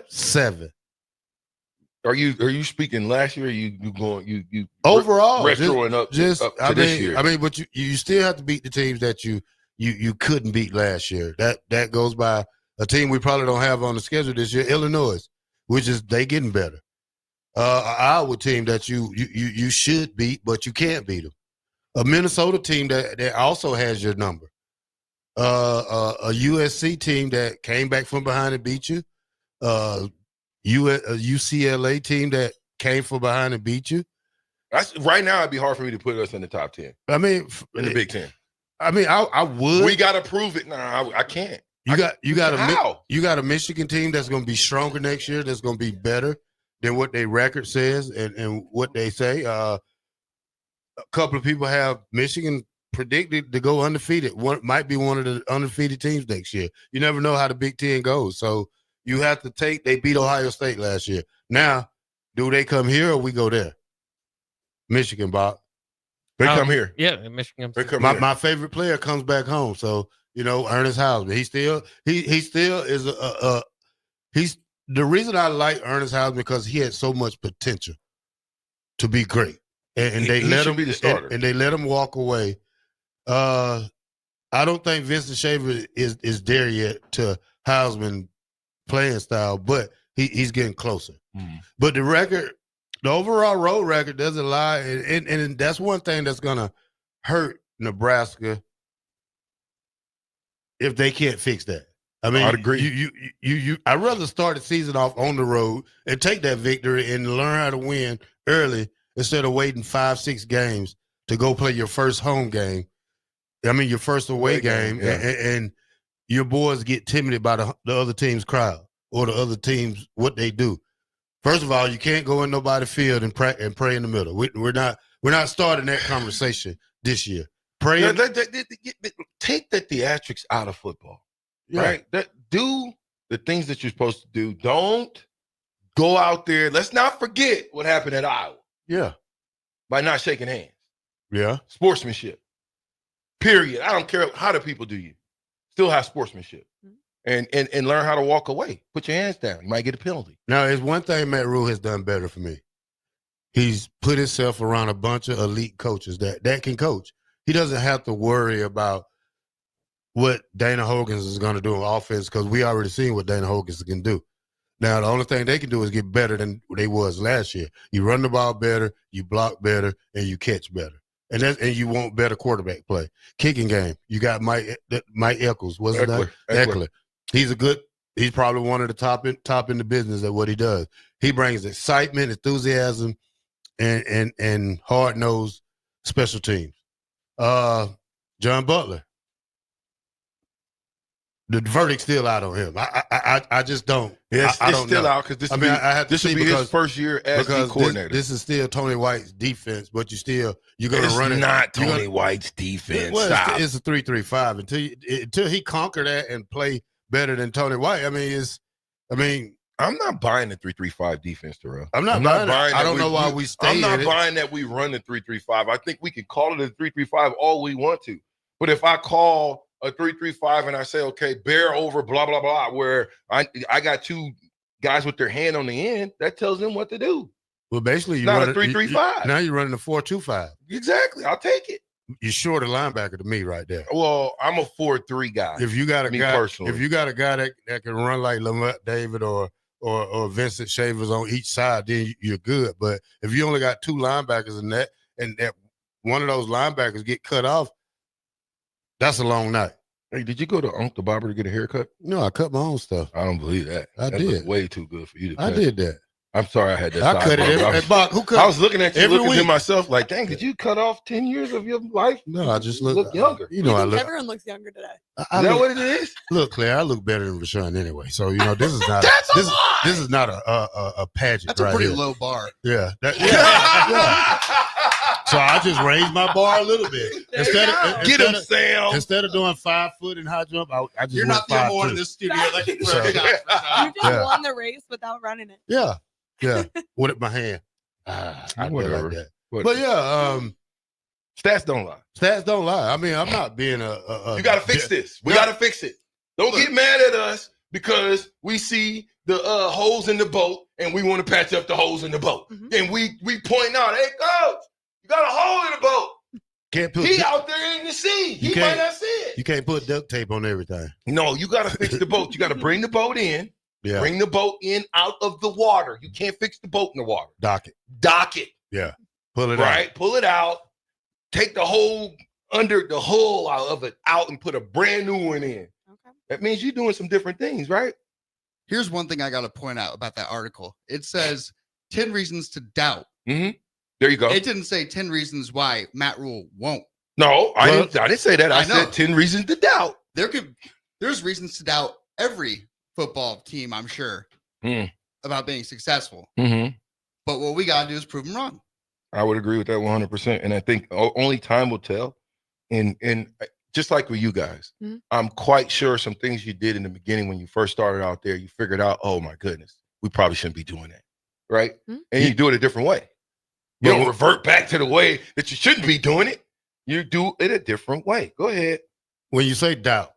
7. Are you speaking last year? Or you going you overall retroing up to this year? I mean, but you still have to beat the teams that you couldn't beat last year. That goes by a team we probably don't have on the schedule this year, Illinois, which is they getting better. Iowa team that you should beat, but you can't beat them. A Minnesota team that also has your number. A USC team that came back from behind and beat you. A UCLA team that came from behind and beat you. Right now, it'd be hard for me to put us in the top 10. I mean, in the Big Ten. I mean, I would. We got to prove it. No, I can't. You got a Michigan team that's going to be stronger next year. That's going to be better than what their record says and what they say. A couple of people have Michigan predicted to go undefeated. Might be one of the undefeated teams next year. You never know how the Big Ten goes. So you have to they beat Ohio State last year. Now, do they come here or we go there? Michigan, Bob. They come here. Yeah, Michigan. My favorite player comes back home. So, Ernest Hausman. He still is he's the reason I like Ernest Hausman because he had so much potential to be great. And they let him be the starter. And they let him walk away. I don't think Vincent Shaver is there yet to Hausman playing style, but he's getting closer. Mm. But the overall road record doesn't lie, and that's one thing that's gonna hurt Nebraska if they can't fix that. I mean, I'd agree. I'd rather start the season off on the road and take that victory and learn how to win early instead of waiting 5-6 games to go play your first home game. I mean, your first away game, yeah. and your boys get timid by the other team's crowd or the other teams, what they do. First of all, you can't go in nobody's field and pray in the middle. We're not starting that conversation this year. Pray. Take the theatrics out of football, Yeah. right? Do the things that you're supposed to do. Don't go out there. Let's not forget what happened at Iowa. Yeah. By not shaking hands. Yeah. Sportsmanship. Period. I don't care how the people do you. Still have sportsmanship. And learn how to walk away. Put your hands down. You might get a penalty. Now, it's one thing Matt Rule has done better for me. He's put himself around a bunch of elite coaches that can coach. He doesn't have to worry about what Dana Hogans is going to do on offense because we already seen what Dana Hogans can do. Now, the only thing they can do is get better than they was last year. You run the ball better, you block better, and you catch better. And you want better quarterback play. Kicking game, you got Mike Eccles. What's his name? Eckler. He's probably one of the top in the business at what he does. He brings excitement, enthusiasm, and hard-nosed special teams. John Butler. The verdict's still out on him. I just don't. Yes, I it's don't still know. out because this will be his first year as the coordinator. This is still Tony White's defense, but you're going to run it. It's not Tony White's defense. Well, Stop. it's a 3-3-5 until he conquer that and play better than Tony White. I'm not buying the 3-3-5 defense, Terrell. I'm not buying it. I don't know why we stay I'm not in it. buying that we run the 3-3-5. I think we can call it a 3-3-5 all we want to. But if I call a 3-3-5 and I say, okay, bear over blah, blah, blah, where I got two guys with their hand on the end, that tells them what to do. Well, basically, you're not a 3-3-5. Now you're running a 4-2-5. Exactly. I'll take it. You're short a linebacker to me right there. Well, I'm a 4-3 guy. If you got a guy, personally. if you got a guy that can run like Lamont David or Vincent Shavers on each side, then you're good. But if you only got two linebackers in that, and that one of those linebackers get cut off, that's a long night. Hey, did you go to Uncle the Barber to get a haircut? No, I cut my own stuff. I don't believe that. I that did. was way too good for you to cut. I did that. I'm sorry I had that. I cut it. Bach, who cut? I was looking at you, every looking week. at myself like, dang, did you cut off 10 years of your life? No, I just look younger. You know, I look. Everyone looks younger today. Is that what it is? Look, Claire, I look better than Vershan anyway. So this is not. This is not a pageant. That's a right pretty here. low bar. Yeah. Yeah. So I just raised my bar a little bit. Instead of doing 5 foot in high jump, I just You're went not the only one 5'2". in this studio that can throw shots. You just won the race without running it. Yeah. With my hand. I Whatever. like that. But yeah, stats don't lie. Stats don't lie. I mean, I'm not being a you got to fix this. We got to fix it. Don't get mad at us because we see the holes in the boat and we want to patch up the holes in the boat. And we point out, hey, coach, you got a hole in the boat. He out there in the sea. He might not see it. You can't put duct tape on everything. No, you got to fix the boat. You got to bring the boat in. Yeah. Bring the boat in out of the water. You can't fix the boat in the water. Dock it. Yeah. Pull it out. Right. Pull it out. Take the whole under the hull out of it out and put a brand new one in. Okay. That means you're doing some different things, right? Here's one thing I got to point out about that article. It says 10 reasons to doubt. Mm-hmm. There you go. It didn't say 10 reasons why Matt Rule won't. No, I didn't say that. I said 10 reasons to doubt. There's reasons to doubt every football team, I'm sure, about being successful. Mm-hmm. But what we got to do is prove them wrong. I would agree with that 100%. And I think only time will tell. And just like with you guys, I'm quite sure some things you did in the beginning when you first started out there, you figured out, oh my goodness, we probably shouldn't be doing that. Right? And you do it a different way. You don't revert back to the way that you shouldn't be doing it. You do it a different way. Go ahead. When you say doubt,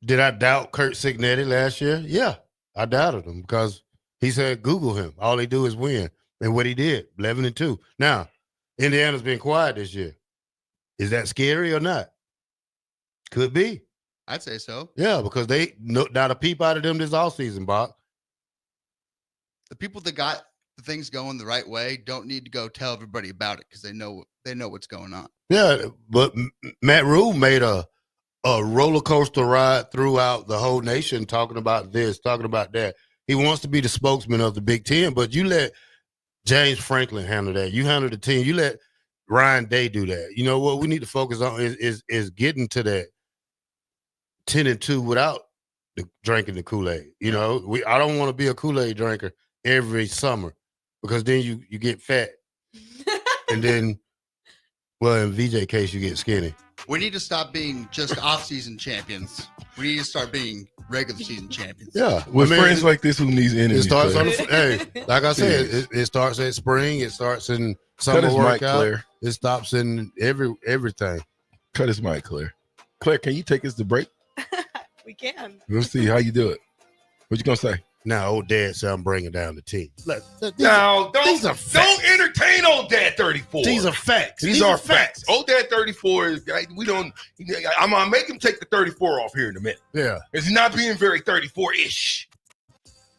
did I doubt Kurt Signetti last year? Yeah, I doubted him because he said Google him. All he do is win. And what he did, 11-2. Now, Indiana's been quiet this year. Is that scary or not? Could be. I'd say so. Yeah, because they not a peep out of them this offseason, Bach. The people that got the things going the right way don't need to go tell everybody about it because they know what's going on. Yeah, but Matt Rule made a roller coaster ride throughout the whole nation, talking about this, talking about that. He wants to be the spokesman of the Big Ten, but you let James Franklin handle that. You handle the team. You let Ryan Day do that. You know what we need to focus on is getting to that 10-2 without drinking the Kool-Aid. You know, I don't want to be a Kool-Aid drinker every summer because then you get fat, and then, well, in VJ case, you get skinny. We need to stop being just off-season champions. We need to start being regular season champions. Yeah, with friends like this who needs energy. It starts on like I said, it starts at spring. It starts in summer his mic, workout. Claire. It stops in everything. Cut his mic, Claire. Claire, can you take us to break? We can. Let's see how you do it. What you gonna say? Now, old dad said I'm bringing down the team. Don't entertain old dad 34. These are facts. These are facts. Old dad 34 is. I'm gonna make him take the 34 off here in a minute. Yeah, it's not being very 34-ish.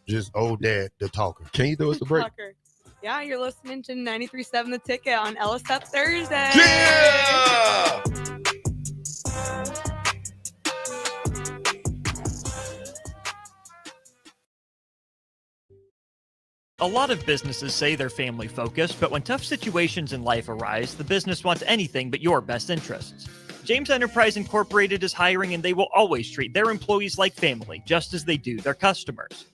Just old dad, the talker. Can you throw us a break? Tucker. Yeah, you're listening to 93.7 The Ticket on LSF Thursday. Yeah. A lot of businesses say they're family focused, but when tough situations in life arise, the business wants anything but your best interests. James Enterprise Incorporated is hiring, and they will always treat their employees like family, just as they do their customers.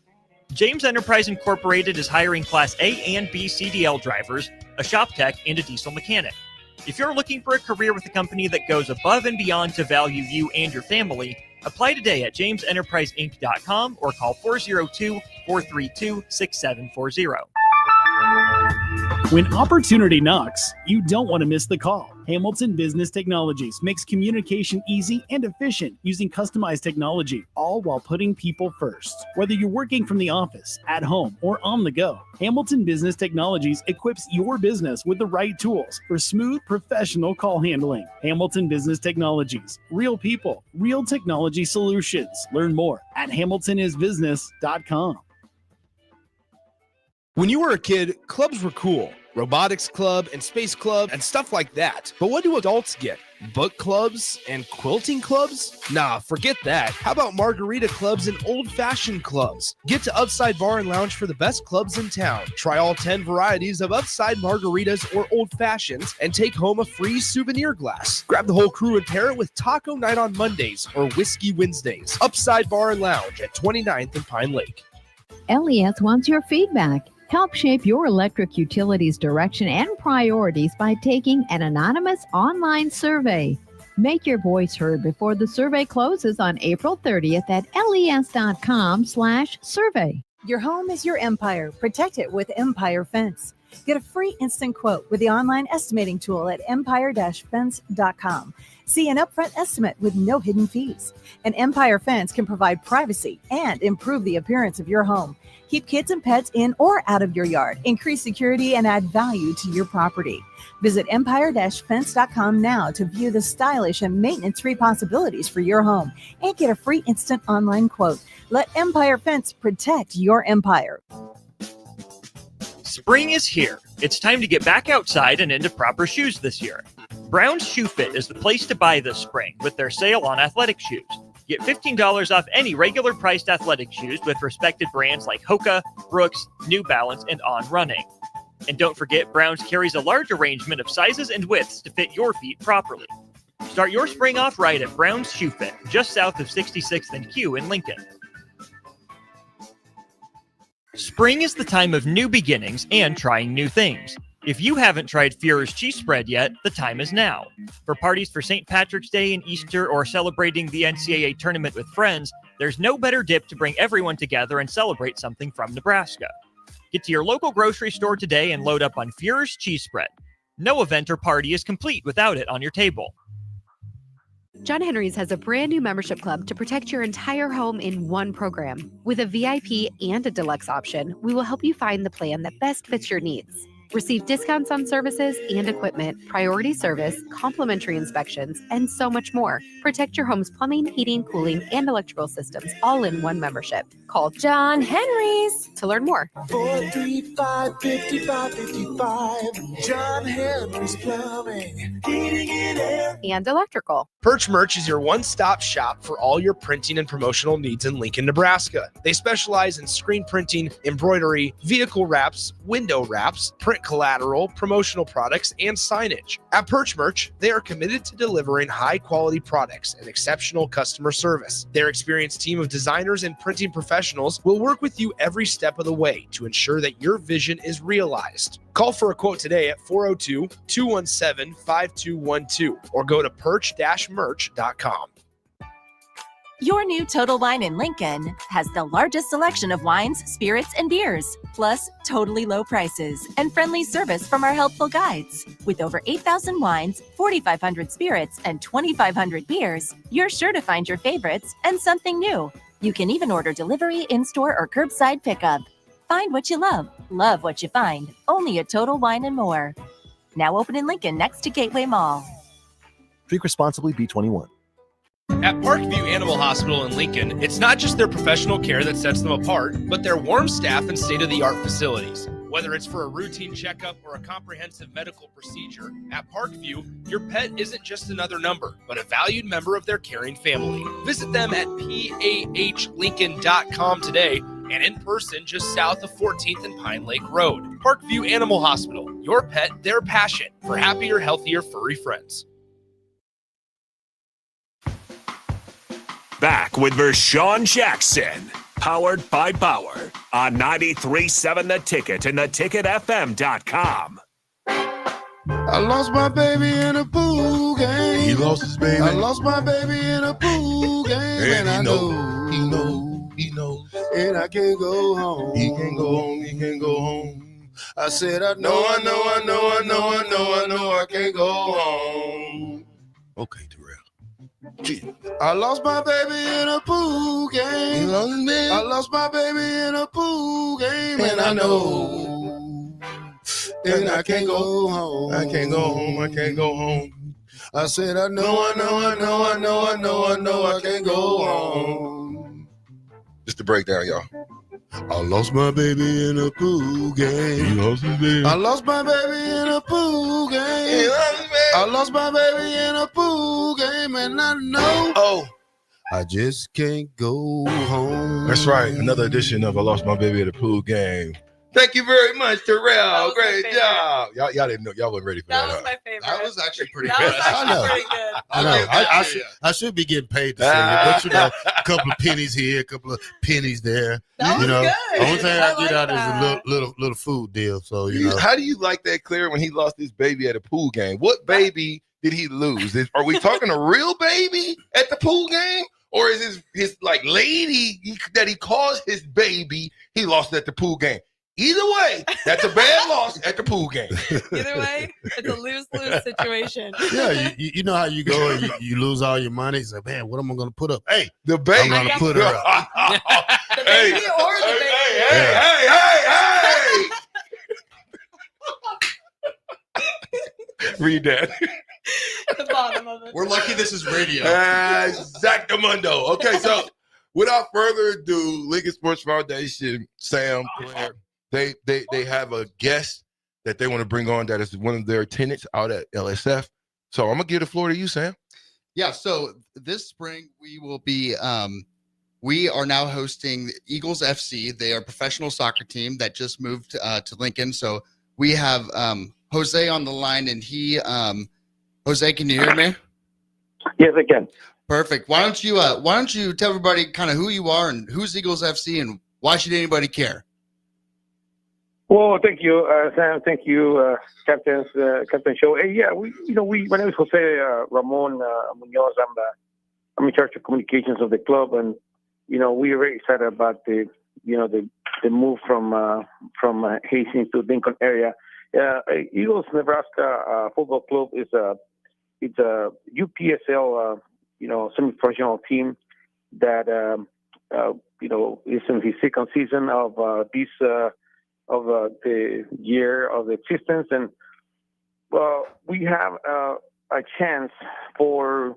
James Enterprise Incorporated is hiring Class A and B CDL drivers, a shop tech, and a diesel mechanic. If you're looking for a career with a company that goes above and beyond to value you and your family, apply today at jamesenterpriseinc.com or call 402-432-6740. When opportunity knocks, you don't want to miss the call. Hamilton Business Technologies makes communication easy and efficient using customized technology, all while putting people first. Whether you're working from the office, at home, or on the go, Hamilton Business Technologies equips your business with the right tools for smooth, professional call handling. Hamilton Business Technologies. Real people, real technology solutions. Learn more at hamiltonisbusiness.com. When you were a kid, clubs were cool. Robotics club and space club and stuff like that. But what do adults get? Book clubs and quilting clubs? Nah, forget that. How about margarita clubs and old-fashioned clubs? Get to Upside Bar and Lounge for the best clubs in town. Try all 10 varieties of Upside margaritas or old fashions and take home a free souvenir glass. Grab the whole crew and pair it with taco night on Mondays or whiskey Wednesdays. Upside Bar and Lounge at 29th and Pine Lake. LES wants your feedback. Help shape your electric utility's direction and priorities by taking an anonymous online survey. Make your voice heard before the survey closes on April 30th at les.com/survey. Your home is your empire. Protect it with Empire Fence. Get a free instant quote with the online estimating tool at empire-fence.com. See an upfront estimate with no hidden fees. An Empire Fence can provide privacy and improve the appearance of your home. Keep kids and pets in or out of your yard. Increase security and add value to your property. Visit empire-fence.com now to view the stylish and maintenance-free possibilities for your home and get a free instant online quote. Let Empire Fence protect your empire. Spring is here. It's time to get back outside and into proper shoes this year. Brown's Shoe Fit is the place to buy this spring with their sale on athletic shoes. Get $15 off any regular priced athletic shoes with respected brands like Hoka, Brooks, New Balance, and On Running. And don't forget, Brown's carries a large arrangement of sizes and widths to fit your feet properly. Start your spring off right at Brown's Shoe Fit, just south of 66th and Q in Lincoln. Spring is the time of new beginnings and trying new things. If you haven't tried Führer's cheese spread yet, the time is now. For parties for St. Patrick's Day and Easter or celebrating the NCAA tournament with friends, there's no better dip to bring everyone together and celebrate something from Nebraska. Get to your local grocery store today and load up on Führer's cheese spread. No event or party is complete without it on your table. John Henry's has a brand new membership club to protect your entire home in one program. With a VIP and a deluxe option, we will help you find the plan that best fits your needs. Receive discounts on services and equipment, priority service, complimentary inspections, and so much more. Protect your home's plumbing, heating, cooling, and electrical systems all in one membership. Call John Henry's to learn more. 435-5555. John Henry's Plumbing. Heating and air. And electrical. Perch Merch is your one-stop shop for all your printing and promotional needs in Lincoln, Nebraska. They specialize in screen printing, embroidery, vehicle wraps, window wraps, print collateral, promotional products, and signage. At Perch Merch, they are committed to delivering high-quality products and exceptional customer service. Their experienced team of designers and printing professionals will work with you every step of the way to ensure that your vision is realized. Call for a quote today at 402-217-5212 or go to perch-merch.com. Your new Total Wine in Lincoln has the largest selection of wines, spirits, and beers, plus totally low prices and friendly service from our helpful guides. With over 8,000 wines, 4,500 spirits, and 2,500 beers, you're sure to find your favorites and something new. You can even order delivery, in-store, or curbside pickup. Find what you love what you find, only at Total Wine & More. Now open in Lincoln next to Gateway Mall. Drink responsibly, B21. At Parkview Animal Hospital in Lincoln, it's not just their professional care that sets them apart, but their warm staff and state-of-the-art facilities. Whether it's for a routine checkup or a comprehensive medical procedure, at Parkview, your pet isn't just another number, but a valued member of their caring family. Visit them at pahlincoln.com today and in person just south of 14th and Pine Lake Road. Parkview Animal Hospital, your pet, their passion for happier, healthier, furry friends. Back with Vershan Jackson, powered by Bauer, on 93.7 The Ticket and theticketfm.com. I lost my baby in a pool game. He lost his baby. I lost my baby in a pool game. And I know. And I can't go home. He can't go home. He can't go home. I said, I know I can't go home. Okay, Terrell. I lost my baby in a pool game. I lost my baby in a pool game. And I know. And I can't go home. I can't go home. I can't go home. I said, I know I can't go home. Just to break down, y'all. I lost my baby in a pool game. He lost his baby. I lost my baby in a pool game. I lost my baby in a pool game, and I know. I just can't go home. That's right. Another edition of I Lost My Baby at a Pool Game. Thank you very much, Terrell. Great job. Y'all didn't know. Y'all wasn't ready for that. That was my favorite. That was actually pretty That good. was actually pretty good. I know. I should be getting paid to sing it, but you know, a couple of pennies here, a couple of pennies there. That was good. good. The only thing I get out that. is a little food deal. So you know. How do you like that, Claire? When he lost his baby at a pool game, what baby did he lose? Are we talking a real baby at the pool game, or is his like lady that he calls his baby? He lost at the pool game. Either way, that's a bad loss at the pool game. Either way, it's a lose-lose situation. Yeah, you know how you go and you lose all your money. It's like, man, what am I going to put up? Hey, the baby. I'm going to put her up. The baby or the baby. Hey. Read that. The bottom of it. We're lucky this is radio. Exactamundo. Okay, so without further ado, Lincoln Sports Foundation, Sam, Claire, they have a guest that they want to bring on that is one of their tenants out at LSF. So I'm gonna give the floor to you, Sam. Yeah, so this spring we will be we are now hosting Eagles FC. They are a professional soccer team that just moved to Lincoln. So we have Jose on the line, and he Jose, can you hear me? Yes, I can. Perfect. Why don't you tell everybody kind of who you are and who's Eagles FC and why should anybody care? Well, thank you, Sam. Thank you, Captain Show. Hey, my name is Jose Ramon Munoz. I'm in charge of communications of the club, and we are very excited about the move from Hastings to Lincoln area. Eagles Nebraska Football Club is a UPSL semi-professional team that is in his second season of the year of existence, and we have a chance for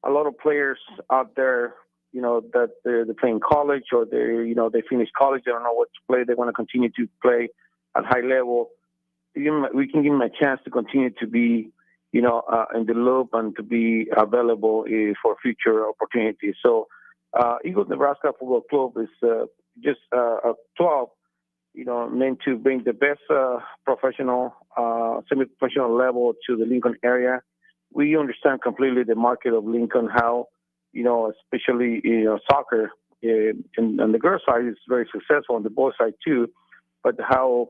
a lot of players out there, that they're playing college or they finish college, they don't know what to play, they want to continue to play at high level. We can give them a chance to continue to be in the loop and to be available for future opportunities. So Eagles Nebraska Football Club is just a club meant to bring the best professional, semi-professional level to the Lincoln area. We understand completely the market of Lincoln, how, especially, soccer and the girls side is very successful, on the boys side too, but how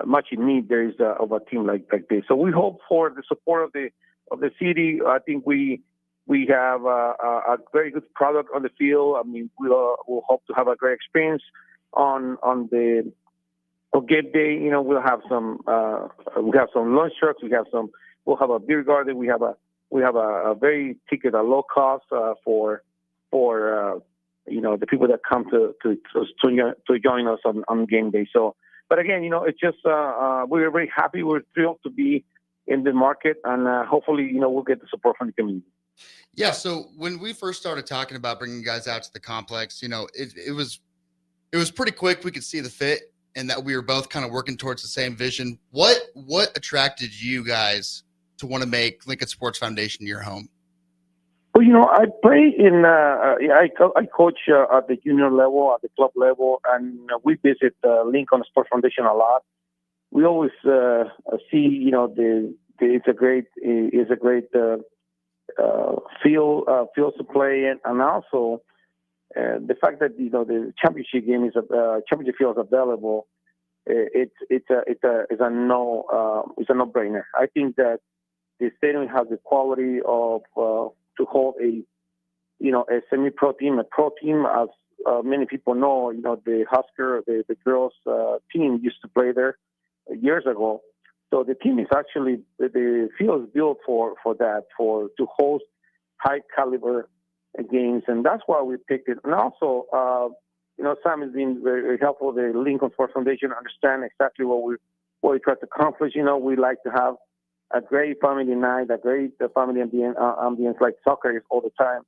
much in need there is of a team like this. So we hope for the support of the city. I think we have a very good product on the field. I mean, we'll hope to have a great experience on the game day. We'll have some lunch trucks. We'll have a beer garden. We have a very ticket at low cost for the people that come to join us on game day. So, but again, it's just we're very happy. We're thrilled to be in the market, and hopefully, we'll get the support from the community. Yeah. So when we first started talking about bringing guys out to the complex, it was pretty quick. We could see the fit and that we were both kind of working towards the same vision. What attracted you guys to want to make Lincoln Sports Foundation your home? Well, I play in, I coach at the junior level, at the club level, and we visit Lincoln Sports Foundation a lot. We always see, it's a great field to play in, and also the fact that the championship game is championship field is available. It's a no-brainer. I think that the stadium has the quality of to hold a semi-pro team, a pro team. As many people know, the Husker, the girls team used to play there years ago. So the team is actually, the field is built for that, to host high caliber games, and that's why we picked it. And also, Sam has been very helpful. The Lincoln Sports Foundation understand exactly what we try to accomplish. We like to have a great family night, a great family ambience like soccer is all the time.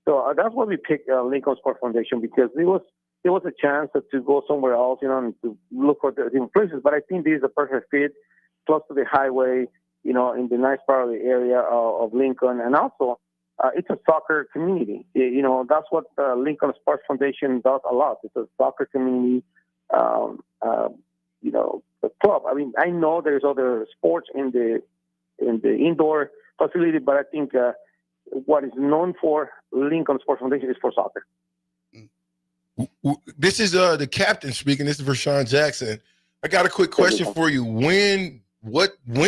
So that's why we picked Lincoln Sports Foundation, because there was a chance to go somewhere else, and to look for the different places. But I think this is a perfect fit, close to the highway, in the nice part of the area of Lincoln, and also it's a soccer community. That's what Lincoln Sports Foundation does a lot. It's a soccer community, the club. I mean, I know there's other sports in the indoor facility, but I think what is known for Lincoln Sports Foundation is for soccer. This is the captain speaking. This is Vershan Jackson. I got a quick question for you. When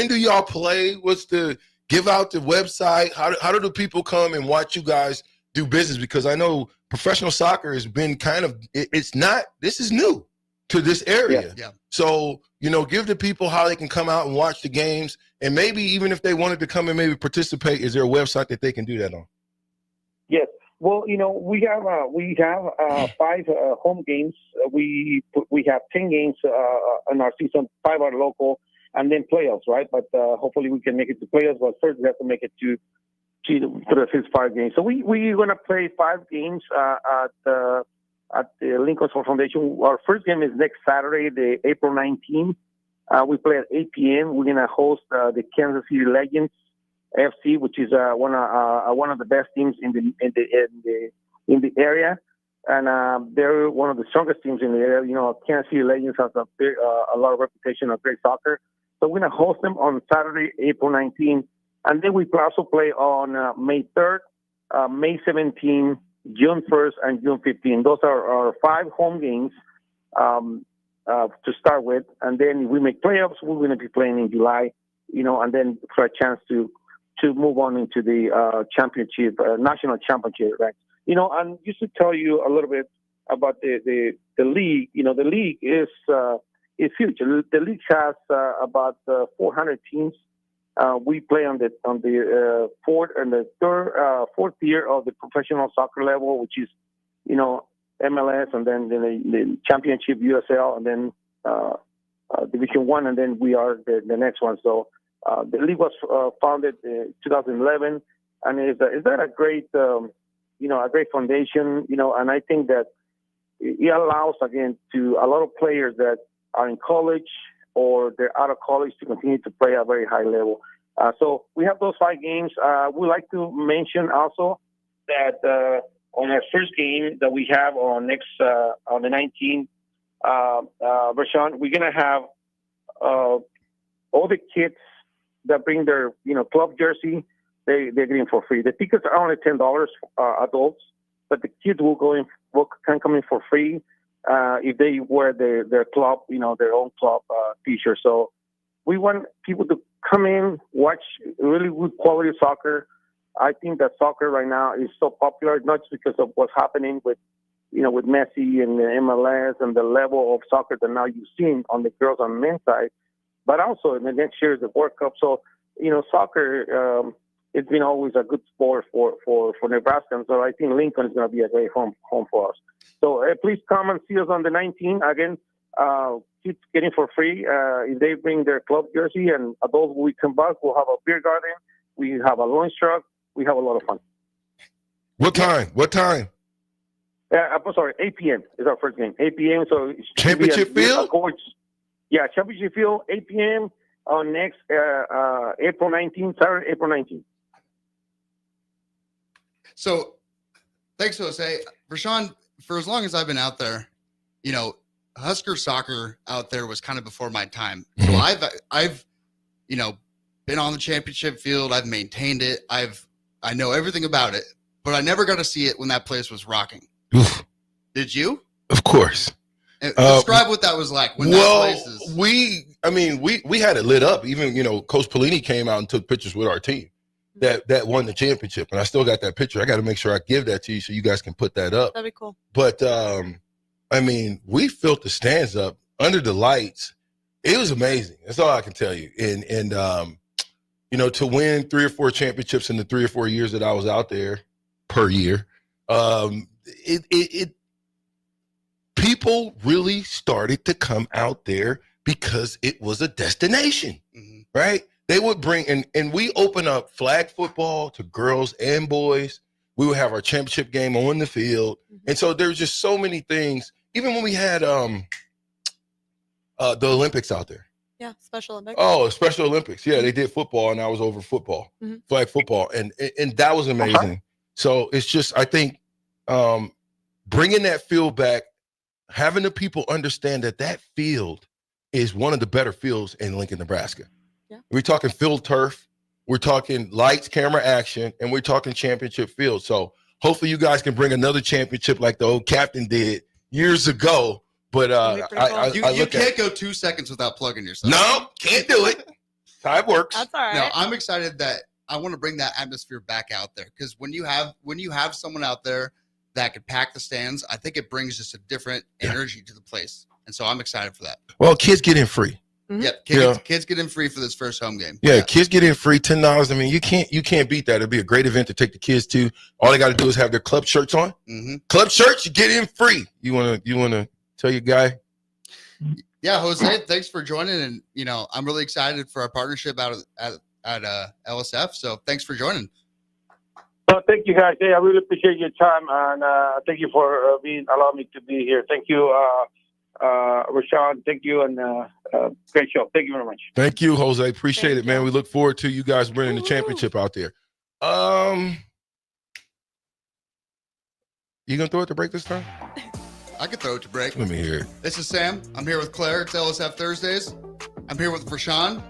do y'all play? What's the give out the website? How do the people come and watch you guys do business? Because I know professional soccer has been this is new to this area. Yeah. So, give the people how they can come out and watch the games, and maybe even if they wanted to come and maybe participate, is there a website that they can do that on? Yes. Well, we have 5 home games. We have 10 games in our season. 5 are local, and then playoffs, right? But hopefully we can make it to playoffs. But first we have to make it to the first 5 games. So we're gonna play 5 games at the Lincoln Sports Foundation. Our first game is next Saturday, the April 19th. We play at 8 p.m. We're gonna host the Kansas City Legends FC, which is one of the best teams in the area, and they're one of the strongest teams in the area. Kansas City Legends has a lot of reputation of great soccer, so we're gonna host them on Saturday, April 19th, and then we also play on May 3rd, May 17th, June 1st, and June 15th. Those are our 5 home games to start with, and then we make playoffs. We're going to be playing in July, and then for a chance to move on into the championship, national championship, right? And just to tell you a little bit about the league, the league is huge. The league has about 400 teams. We play on the fourth tier of the professional soccer level, which is, MLS, and then the championship USL, and then Division 1, and then we are the next one. So the league was founded in 2011, and is that a great, a great foundation, and I think that it allows, again, to a lot of players that are in college or they're out of college to continue to play at a very high level. So we have those 5 games. We like to mention also that on our first game that we have on the 19th, Vershan, we're gonna have all the kids that bring their club jersey. They're getting for free. The tickets are only $10 adults, but the kids can come in for free if they wear their club, their own club T-shirt. So we want people to come in, watch really good quality soccer. I think that soccer right now is so popular, not just because of what's happening with Messi and the MLS and the level of soccer that now you've seen on the girls and men's side, but also in the next year is the World Cup. So, soccer it's been always a good sport for Nebraska. And so I think Lincoln is going to be a great home for us. So please come and see us on the 19th. Again, kids getting for free if they bring their club jersey, and adults will come back. We'll have a beer garden. We have a lunch truck. We have a lot of fun. What time? What time? I'm sorry, 8 p.m. is our first game. 8 p.m. So Championship Field? Yeah, Championship Field, 8 p.m. on next April 19th, Saturday, April 19th. So, thanks, Jose. Vershan, for as long as I've been out there, Husker soccer out there was kind of before my time. So I've been on the championship field. I've maintained it. I know everything about it, but I never got to see it when that place was rocking. Oof. Did you? Of course. Describe what that was like. When that place is... we had it lit up. Even, Coach Pelini came out and took pictures with our team that won the championship. And I still got that picture. I got to make sure I give that to you so you guys can put that up. That'd be cool. But, we filled the stands up under the lights. It was amazing. That's all I can tell you. And to win 3 or 4 championships in the 3 or 4 years that I was out there per year, people really started to come out there because it was a destination, right? They would bring, and we open up flag football to girls and boys. We would have our championship game on the field. And so there's just so many things. Even when we had the Olympics out there. Yeah, Special Olympics. Oh, Special Olympics. Yeah, they did football, and I was over football, flag football, and that was amazing. So it's just, I think, bringing that field back, having the people understand that field is one of the better fields in Lincoln, Nebraska. Yeah. We're talking field turf, we're talking lights, camera, action, and we're talking championship field. So hopefully you guys can bring another championship like the old captain did years ago. But you can't go 2 seconds without plugging yourself. No, can't do it. How it works. That's all right. No, I'm excited that I want to bring that atmosphere back out there, because when you have someone out there that could pack the stands, I think it brings just a different energy to the place. And so I'm excited for that. Well, kids get in free. Yep, kids get in free for this first home game. Yeah, kids get in free, $10. I mean, you can't beat that. It'll be a great event to take the kids to. All they got to do is have their club shirts on. Club shirts, you get in free. You wanna tell your guy? Yeah, Jose, thanks for joining, and I'm really excited for our partnership out at LSF. So thanks for joining. Well, thank you, guys. Hey, I really appreciate your time, and thank you for allowing me to be here. Thank you, Vershan. Thank you, and great show. Thank you very much. Thank you, Jose. Appreciate it, man. We look forward to you guys winning the championship out there. You gonna throw it to break this time? I could throw it to break. Let me hear it. This is Sam. I'm here with Claire. It's LSF Thursdays. I'm here with Vershan.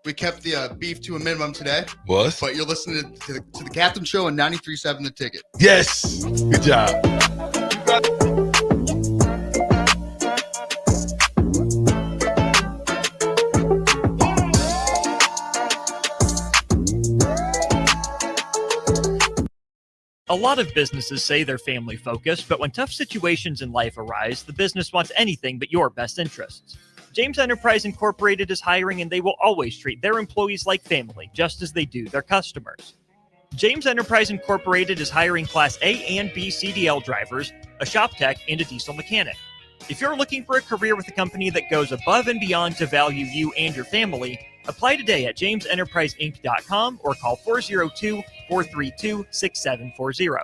We kept the beef to a minimum today. What? But you're listening to the Captain Show on 93.7 The Ticket. Yes. Good job. A lot of businesses say they're family focused, but when tough situations in life arise, the business wants anything but your best interests. James Enterprise Incorporated is hiring, and they will always treat their employees like family, just as they do their customers. James Enterprise Incorporated is hiring Class A and B CDL drivers, a shop tech, and a diesel mechanic. If you're looking for a career with a company that goes above and beyond to value you and your family, apply today at jamesenterpriseinc.com or call 402-432-6740.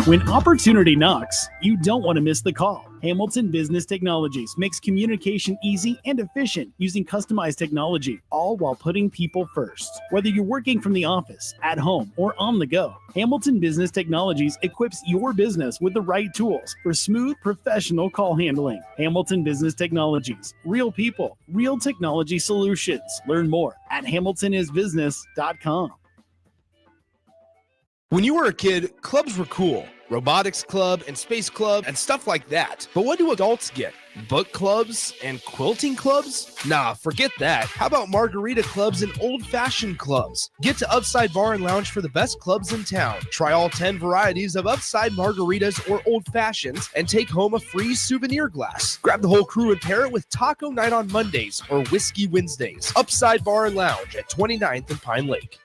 When opportunity knocks, you don't want to miss the call. Hamilton Business Technologies makes communication easy and efficient using customized technology, all while putting people first. Whether you're working from the office, at home, or on the go, Hamilton Business Technologies equips your business with the right tools for smooth, professional call handling. Hamilton Business Technologies. Real people, real technology solutions. Learn more at hamiltonisbusiness.com. When you were a kid, clubs were cool. Robotics club and space club and stuff like that. But what do adults get? Book clubs and quilting clubs? Nah, forget that. How about margarita clubs and old-fashioned clubs? Get to Upside Bar and Lounge for the best clubs in town. Try all 10 varieties of Upside margaritas or old fashions and take home a free souvenir glass. Grab the whole crew and pair it with Taco Night on Mondays or Whiskey Wednesdays. Upside Bar and Lounge at 29th and Pine Lake.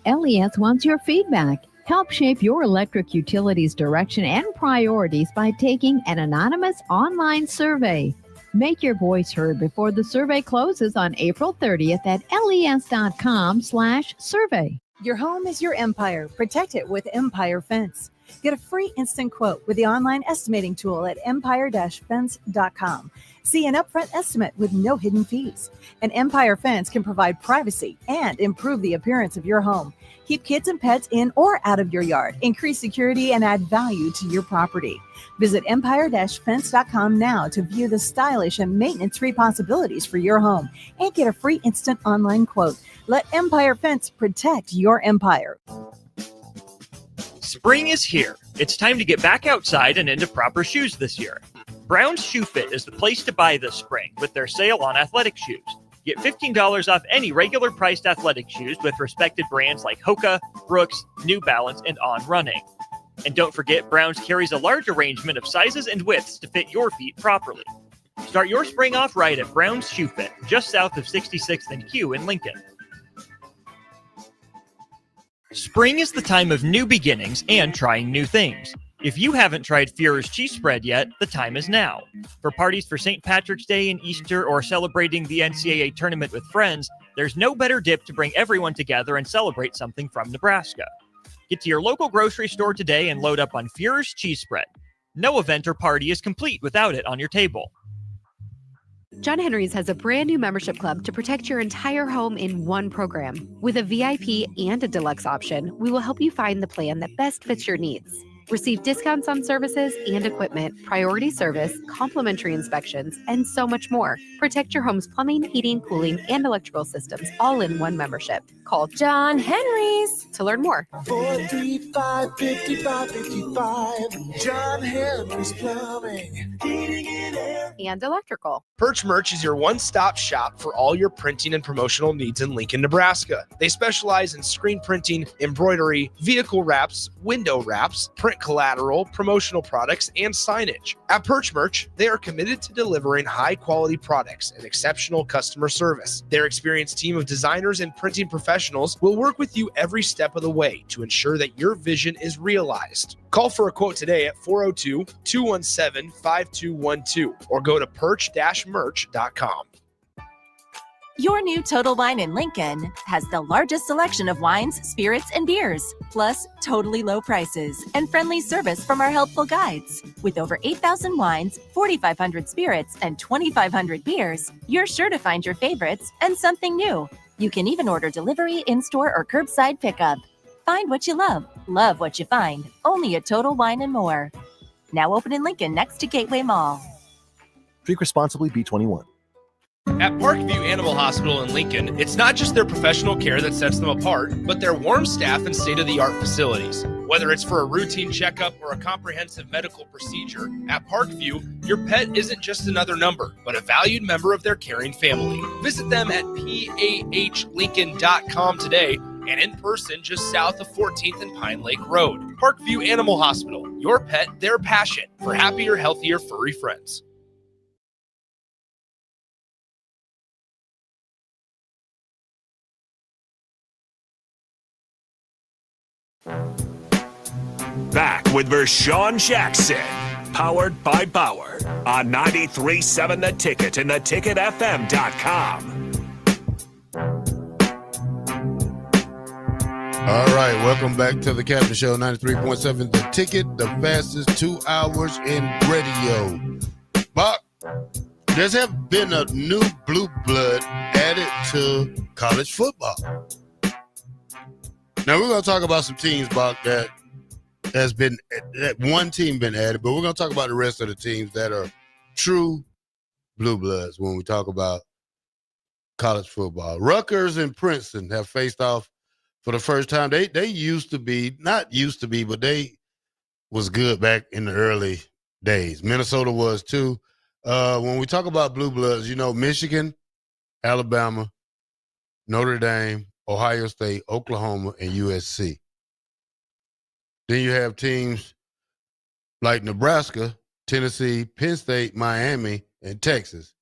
LES wants your feedback. Help shape your electric utilities direction and priorities by taking an anonymous online survey. Make your voice heard before the survey closes on April 30th at les.com/survey. Your home is your empire. Protect it with Empire Fence. Get a free instant quote with the online estimating tool at empire-fence.com. See an upfront estimate with no hidden fees. An Empire Fence can provide privacy and improve the appearance of your home. Keep kids and pets in or out of your yard. Increase security and add value to your property. Visit empire-fence.com now to view the stylish and maintenance-free possibilities for your home and get a free instant online quote. Let Empire Fence protect your empire. Spring is here. It's time to get back outside and into proper shoes this year. Brown's Shoe Fit is the place to buy this spring with their sale on athletic shoes. Get $15 off any regular priced athletic shoes with respected brands like Hoka, Brooks, New Balance, and On Running. And don't forget, Brown's carries a large arrangement of sizes and widths to fit your feet properly. Start your spring off right at Brown's Shoe Fit, just south of 66th and Q in Lincoln. Spring is the time of new beginnings and trying new things. If you haven't tried Führer's cheese spread yet, the time is now. For parties for St. Patrick's Day and Easter or celebrating the NCAA tournament with friends, there's no better dip to bring everyone together and celebrate something from Nebraska. Get to your local grocery store today and load up on Führer's cheese spread. No event or party is complete without it on your table. John Henry's has a brand new membership club to protect your entire home in one program. With a VIP and a deluxe option, we will help you find the plan that best fits your needs. Receive discounts on services and equipment, priority service, complimentary inspections, and so much more. Protect your home's plumbing, heating, cooling, and electrical systems all in one membership. Call John Henry's to learn more. 435-5555. John Henry's Plumbing, Heating and Air. And electrical. Perch Merch is your one-stop shop for all your printing and promotional needs in Lincoln, Nebraska. They specialize in screen printing, embroidery, vehicle wraps, window wraps, print collateral, promotional products, and signage. At Perch Merch, they are committed to delivering high-quality products and exceptional customer service. Their experienced team of designers and printing professionals will work with you every step of the way to ensure that your vision is realized. Call for a quote today at 402-217-5212 or go to perch-merch.com. Your new Total Wine in Lincoln has the largest selection of wines, spirits, and beers, plus totally low prices and friendly service from our helpful guides. With over 8,000 wines, 4,500 spirits, and 2,500 beers, you're sure to find your favorites and something new. You can even order delivery, in-store, or curbside pickup. Find what you love what you find, only at Total Wine and More. Now open in Lincoln next to Gateway Mall. Drink responsibly, B21. At Parkview Animal Hospital in Lincoln, it's not just their professional care that sets them apart, but their warm staff and state-of-the-art facilities. Whether it's for a routine checkup or a comprehensive medical procedure, at Parkview, your pet isn't just another number, but a valued member of their caring family. Visit them at pahlincoln.com today and in person just south of 14th and Pine Lake Road. Parkview Animal Hospital, your pet, their passion for happier, healthier, furry friends. Back with Vershan Jackson, powered by Bauer, on 93.7 The Ticket and theticketfm.com. All right, welcome back to the Captain Show, 93.7 The Ticket, the fastest 2 hours in radio. Buck, there's have been a new blue blood added to college football. Now, we're going to talk about some teams, Buck, that one team been added, but we're going to talk about the rest of the teams that are true blue bloods when we talk about college football. Rutgers and Princeton have faced off for the first time. They used to be, not used to be, but they was good back in the early days. Minnesota was too. When we talk about blue bloods, Michigan, Alabama, Notre Dame, Ohio State, Oklahoma, and USC. Then you have teams like Nebraska, Tennessee, Penn State, Miami, and Texas.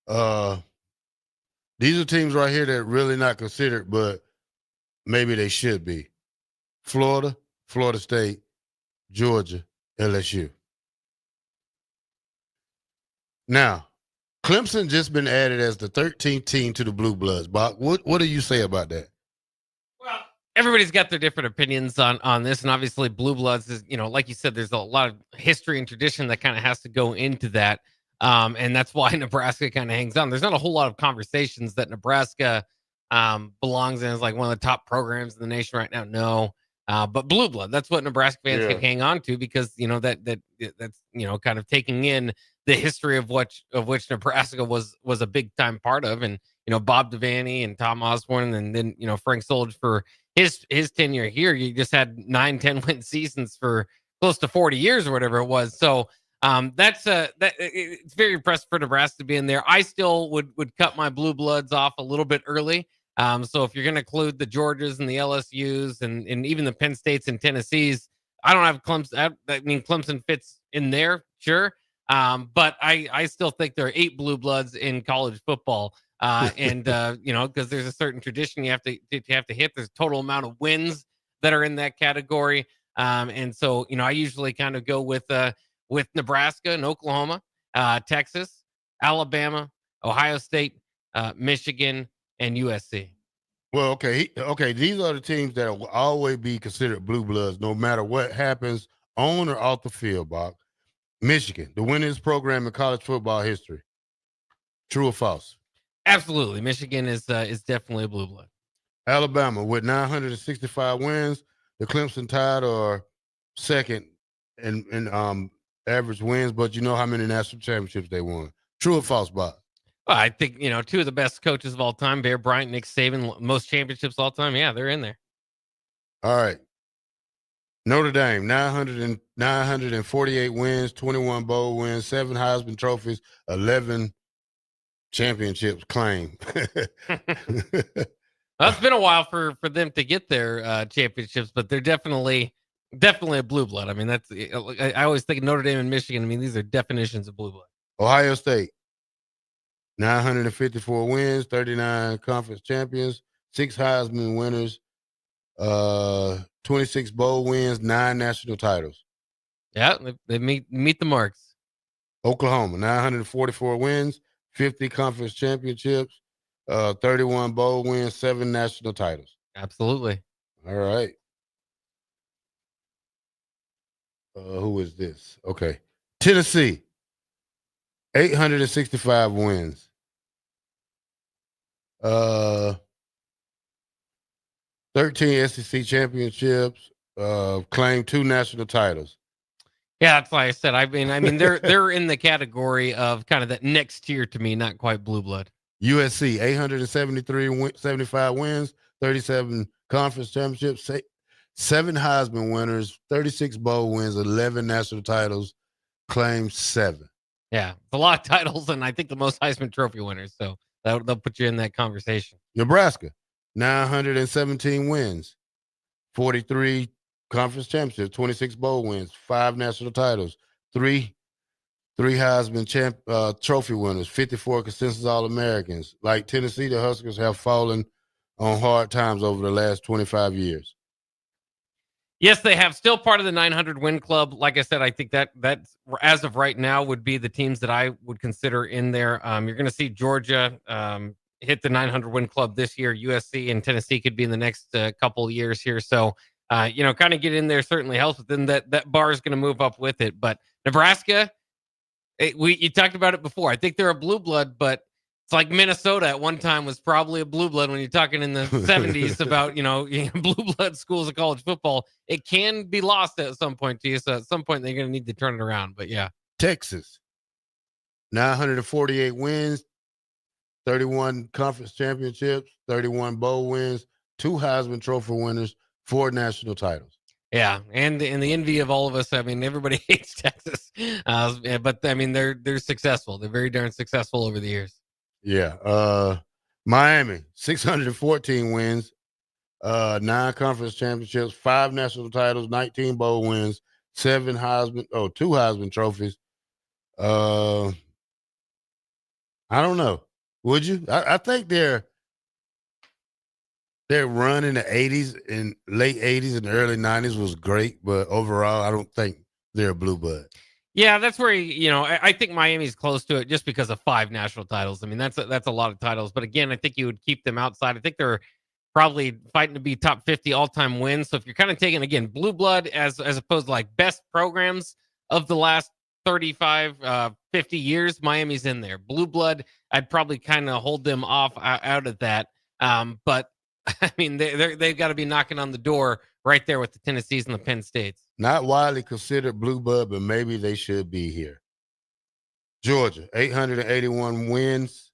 These are teams right here that really not considered, but maybe they should be. Florida, Florida State, Georgia, LSU. Now, Clemson just been added as the 13th team to the Blue Bloods. Bach, what do you say about that? Everybody's got their different opinions on this, and obviously Blue Bloods is, like you said, there's a lot of history and tradition that kind of has to go into that, and that's why Nebraska kind of hangs on. There's not a whole lot of conversations that Nebraska belongs in as like one of the top programs in the nation right now. No, but Blue Blood, that's what Nebraska fans can hang on to because that's kind of taking in the history of which Nebraska was a big time part of, and Bob Devaney and Tom Osborne, and then Frank Solich for his tenure here. You just had 9-10 win seasons for close to 40 years or whatever it was. So it's very impressive for Nebraska to be in there. I still would cut my Blue Bloods off a little bit early. So if you're going to include the Georgias and the LSUs and even the Penn States and Tennessees, I don't have Clemson. I mean, Clemson fits in there, sure. But I still think there are 8 Blue Bloods in college football. Because there's a certain tradition you have to hit. There's a total amount of wins that are in that category. And so, I usually kind of go with Nebraska and Oklahoma, Texas, Alabama, Ohio State, Michigan, and USC. Well, okay. These are the teams that will always be considered Blue Bloods, no matter what happens on or off the field, Bach. Michigan, the winningest program in college football history. True or false? Absolutely. Michigan is definitely a Blue Blood. Alabama with 965 wins. The Clemson Tide are second in average wins, but you know how many national championships they won. True or false, Bob? Well, I think, 2 of the best coaches of all time, Bear Bryant, Nick Saban, most championships all time. Yeah, they're in there. All right. Notre Dame, 948 wins, 21 bowl wins, 7 Heisman trophies, 11 championships claimed. Well, it's been a while for them to get their championships, but they're definitely a Blue Blood. I mean, I always think of Notre Dame and Michigan. I mean, these are definitions of Blue Blood. Ohio State, 954 wins, 39 conference champions, 6 Heisman winners, 26 bowl wins, 9 national titles. Yeah, they meet the marks. Oklahoma, 944 wins, 50 conference championships, 31 bowl wins, 7 national titles. Absolutely. All right. Who is this? Okay. Tennessee, 865 wins. 13 SEC championships, claimed 2 national titles. Yeah, that's why I said. I mean, they're in the category of kind of that next tier to me, not quite Blue Blood. USC, 75 wins, 37 conference championships, 7 Heisman winners, 36 bowl wins, 11 national titles, claimed 7. Yeah, it's a lot of titles, and I think the most Heisman Trophy winners. So they'll put you in that conversation. Nebraska, 917 wins, 43 conference championships, 26 bowl wins, 5 national titles, 3 Heisman trophy winners, 54 consensus All-Americans. Like Tennessee, the Huskers have fallen on hard times over the last 25 years. Yes, they have. Still part of the 900 win club. Like I said, I think that as of right now would be the teams that I would consider in there. You're going to see Georgia hit the 900 win club this year. USC and Tennessee could be in the next couple of years here. So, kind of get in there certainly helps. But then that bar is going to move up with it. But Nebraska, you talked about it before. I think they're a Blue Blood, but it's like Minnesota at one time was probably a Blue Blood when you're talking in the 70s about, Blue Blood schools of college football. It can be lost at some point to you. So at some point they're going to need to turn it around. But yeah. Texas, 948 wins, 31 conference championships, 31 bowl wins, 2 Heisman Trophy winners, 4 national titles. Yeah, and the envy of all of us. I mean, everybody hates Texas. But I mean, they're successful. They're very darn successful over the years. Yeah. Miami, 614 wins, 9 conference championships, 5 national titles, 19 bowl wins, 2 Heisman trophies. I don't know. Would you? I think their run in the 80s and late 80s and early 90s was great, but overall, I don't think they're a blue blood. Yeah, that's where I think Miami's close to it just because of 5 national titles. I mean, that's a lot of titles. But again, I think you would keep them outside. I think they're probably fighting to be top 50 all-time wins. So if you're kind of taking, again, blue blood as opposed to like best programs of the last 35, 50 years, Miami's in there. Blue blood, I'd probably kind of hold them off out of that. But I mean, they've got to be knocking on the door right there with the Tennessees and the Penn States. Not widely considered blue blood, but maybe they should be here. Georgia, 881 wins,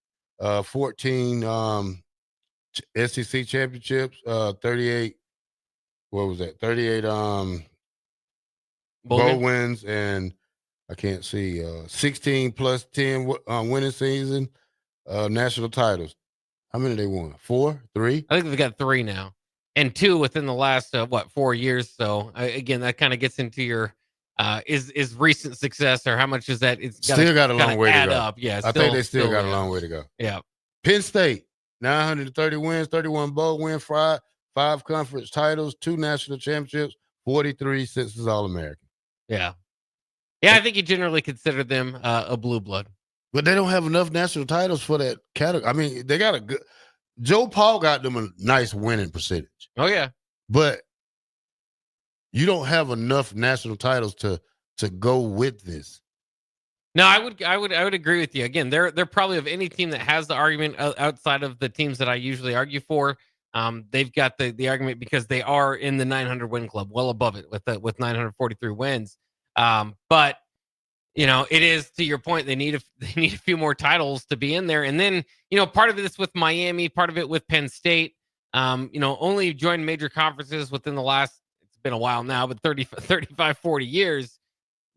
14 SEC championships, 38. What was that? 38 bowl wins, and I can't see 16 plus 10 winning season, national titles. How many they won? 4, 3? I think they've got 3 now, and 2 within the last 4 years. So again, that kind of gets into your is recent success, or how much is that? It's still got a long way to go. Up. Yeah, I think they still got a long way to go. Yeah. Penn State, 930 wins, 31 bowl wins, 5 conference titles, 2 national championships, 43 census All-American. Yeah. I think you generally consider them a blue blood. But they don't have enough national titles for that category. I mean, they got a good – Joe Paul got them a nice winning percentage. Oh, yeah. But you don't have enough national titles to go with this. No, I would agree with you. Again, they're probably of any team that has the argument outside of the teams that I usually argue for. They've got the argument because they are in the 900 win club, well above it with 943 wins. But it is, to your point, they need a few more titles to be in there. And then, part of this with Miami, part of it with Penn State, only joined major conferences within the last, it's been a while now, but 35, 40 years.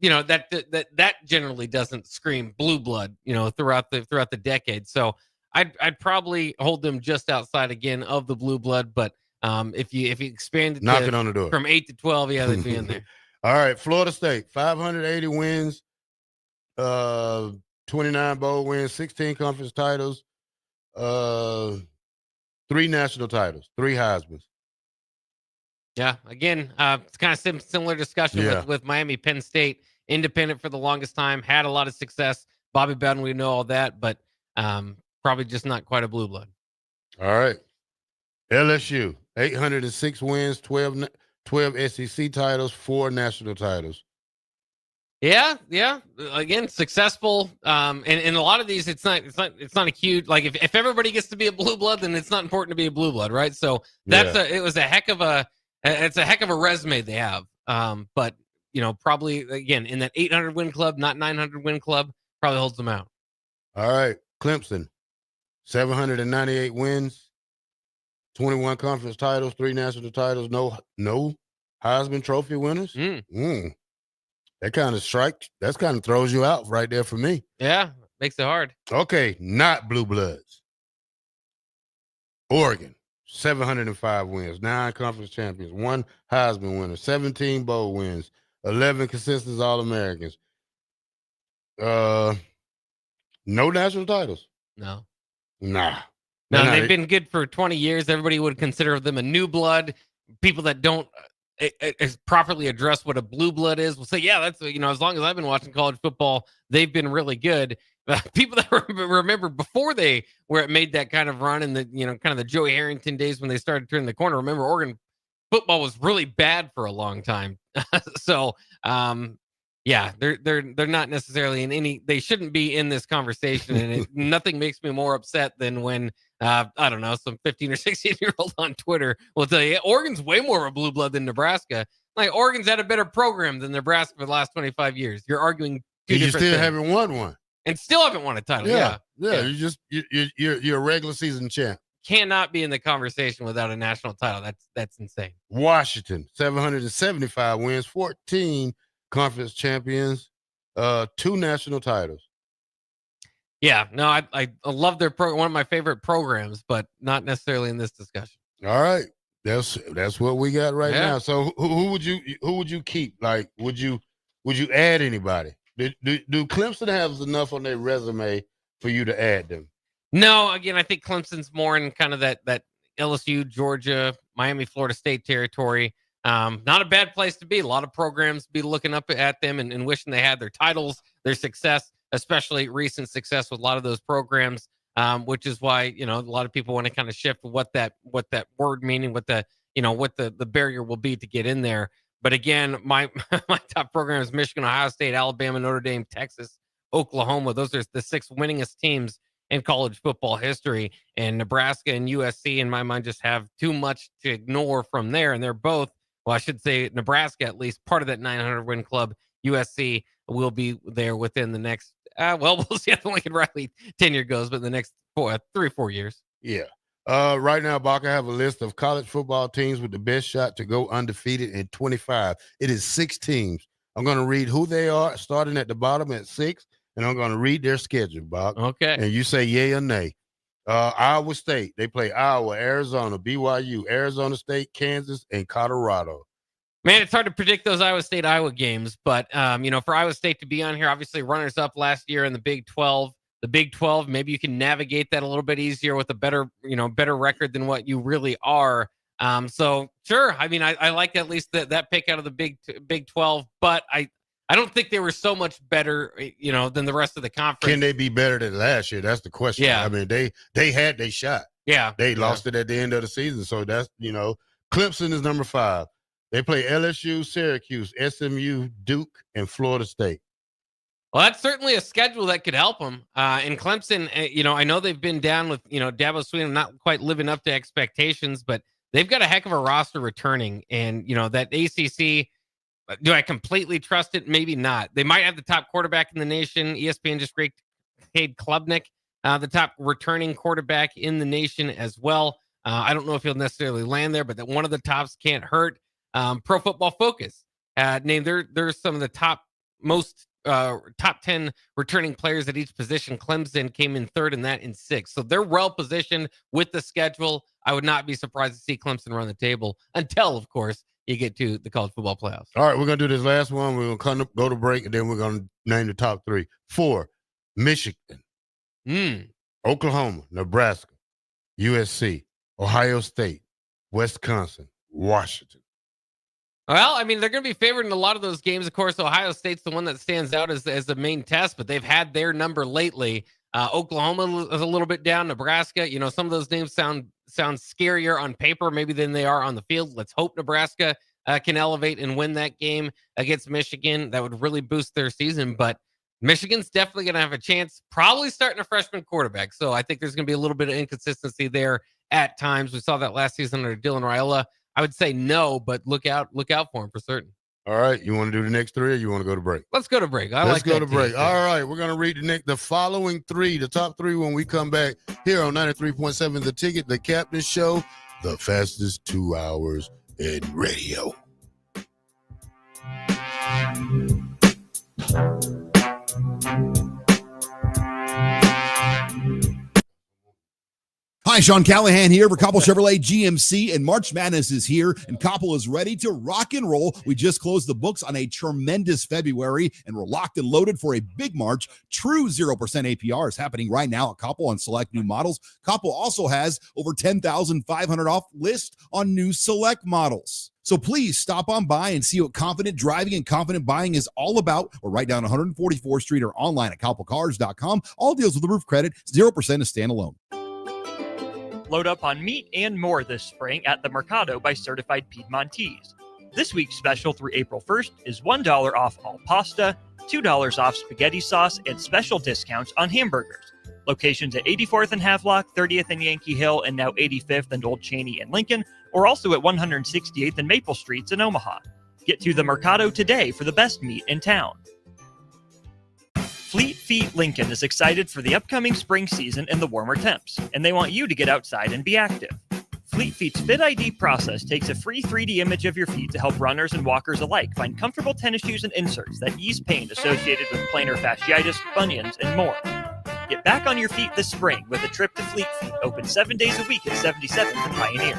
That generally doesn't scream blue blood, throughout the decade. So I'd probably hold them just outside again of the blue blood. But if you expand it knocking on the door from 8 to 12, yeah, they'd be in there. All right, Florida State, 580 wins, 29 bowl wins, 16 conference titles, 3 national titles, 3 Heismans. Yeah, again, it's kind of similar discussion with Miami. Penn State, independent for the longest time, had a lot of success. Bobby Bowden, we know all that, but probably just not quite a blue blood. All right. LSU, 806 wins, 12 SEC titles, 4 national titles. Yeah. Again, successful. And a lot of these, it's not a huge, like if everybody gets to be a blue blood, then it's not important to be a blue blood, right? So it's a heck of a resume they have. But probably again in that 800 win club, not 900 win club, probably holds them out. All right, Clemson, 798 wins, 21 conference titles, 3 national titles, no Heisman Trophy winners. That kind of throws you out right there for me. Yeah, makes it hard. Okay, not blue bloods. Oregon, 705 wins, 9 conference champions, 1 Heisman winner, 17 bowl wins, 11 consensus All-Americans. No national titles. No. Nah. No, they've been good for 20 years. Everybody would consider them a new blood. People that don't properly address what a blue blood is will say, yeah, that's, as long as I've been watching college football, they've been really good. People that remember before they made that kind of run in the, kind of the Joey Harrington days when they started turning the corner, remember Oregon football was really bad for a long time. So, yeah, they're not necessarily in any, they shouldn't be in this conversation. And nothing makes me more upset than when, I don't know, some 15 or 16-year-old on Twitter will tell you, Oregon's way more of a blue blood than Nebraska. Like, Oregon's had a better program than Nebraska for the last 25 years. You're arguing two different things. You still things. haven't won one. And still haven't won a title. Yeah. You're a regular season champ. Cannot be in the conversation without a national title. That's insane. Washington, 775 wins, 14 conference champions, 2 national titles. Yeah, no, I love their program. One of my favorite programs, but not necessarily in this discussion. All right, that's what we got right Yeah. now. So who would you keep? Like, would you add anybody? Do Clemson have enough on their resume for you to add them? No, again, I think Clemson's more in kind of that LSU, Georgia, Miami, Florida State territory. Not a bad place to be. A lot of programs be looking up at them and wishing they had their titles, their success, especially recent success with a lot of those programs, which is why, a lot of people want to kind of shift what that word meaning, what the barrier will be to get in there. But again, my top programs: Michigan, Ohio State, Alabama, Notre Dame, Texas, Oklahoma. Those are the 6 winningest teams in college football history. And Nebraska and USC, in my mind, just have too much to ignore from there. And they're both, well, I should say Nebraska, at least part of that 900 win club. USC will be there within the next, we'll see how the Lincoln Riley tenure goes, but the next 3 or 4 years. Yeah. Right now, Bach, I have a list of college football teams with the best shot to go undefeated in 25. It is 6 teams. I'm going to read who they are, starting at the bottom at 6, and I'm going to read their schedule, Bach. Okay. And you say yay or nay. Iowa State, they play Iowa, Arizona, BYU, Arizona State, Kansas, and Colorado. Man, it's hard to predict those Iowa games, but for Iowa State to be on here, obviously runners up last year in the Big 12. The Big 12, maybe you can navigate that a little bit easier with a better record than what you really are. So sure, I mean, I like at least that pick out of the Big 12, but I don't think they were so much better, than the rest of the conference. Can they be better than last year? That's the question. Yeah. I mean, they had their shot. Yeah. They lost it at the end of the season. So that's, Clemson is number 5. They play LSU, Syracuse, SMU, Duke, and Florida State. Well, that's certainly a schedule that could help them. And Clemson, I know they've been down with, Dabo Swinney not quite living up to expectations, but they've got a heck of a roster returning. And, that ACC, do I completely trust it? Maybe not. They might have the top quarterback in the nation. ESPN just ranked Cade Klubnik, the top returning quarterback in the nation as well. I don't know if he'll necessarily land there, but that one of the tops can't hurt. Pro Football Focus named there's some of the top 10 returning players at each position. Clemson came in 3rd in that in 6th. So they're well positioned with the schedule. I would not be surprised to see Clemson run the table until, of course, you get to the college football playoffs. All right, we're going to do this last one. We're going to go to break, and then we're going to name the top 3. 4, Michigan, Oklahoma, Nebraska, USC, Ohio State, Wisconsin, Washington. Well, I mean, they're going to be favored in a lot of those games. Of course, Ohio State's the one that stands out as the main test, but they've had their number lately. Oklahoma is a little bit down. Nebraska, some of those names sound scarier on paper maybe than they are on the field. Let's hope Nebraska can elevate and win that game against Michigan. That would really boost their season, but Michigan's definitely going to have a chance, probably starting a freshman quarterback. So I think there's going to be a little bit of inconsistency there at times. We saw that last season under Dylan Raiola. I would say no, but look out for him for certain. All right. You want to do the next 3 or you want to go to break? Let's go to break. Let's go to break. All right. We're going to read the following 3, the top 3 when we come back here on 93.7 The Ticket, The Captain Show, the fastest 2 hours in radio. Hi, Sean Callahan here for Koppel Chevrolet GMC, and March Madness is here, and Koppel is ready to rock and roll. We just closed the books on a tremendous February, and we're locked and loaded for a big March. True 0% APR is happening right now at Koppel on select new models. Koppel also has over 10,500 off list on new select models. So please stop on by and see what confident driving and confident buying is all about. We're right down 144th Street or online at koppelcars.com. All deals with the roof credit, 0% is standalone. Load up on meat and more this spring at the Mercado by Certified Piedmontese. This week's special through April 1st is $1 off all pasta, $2 off spaghetti sauce, and special discounts on hamburgers. Locations at 84th and Havelock, 30th and Yankee Hill, and now 85th and Old Cheney and Lincoln, or also at 168th and Maple Streets in Omaha. Get to the Mercado today for the best meat in town. Fleet Feet Lincoln is excited for the upcoming spring season and the warmer temps, and they want you to get outside and be active. Fleet Feet's Fit ID process takes a free 3D image of your feet to help runners and walkers alike find comfortable tennis shoes and inserts that ease pain associated with plantar fasciitis, bunions, and more. Get back on your feet this spring with a trip to Fleet Feet, open 7 days a week at 77th and Pioneers.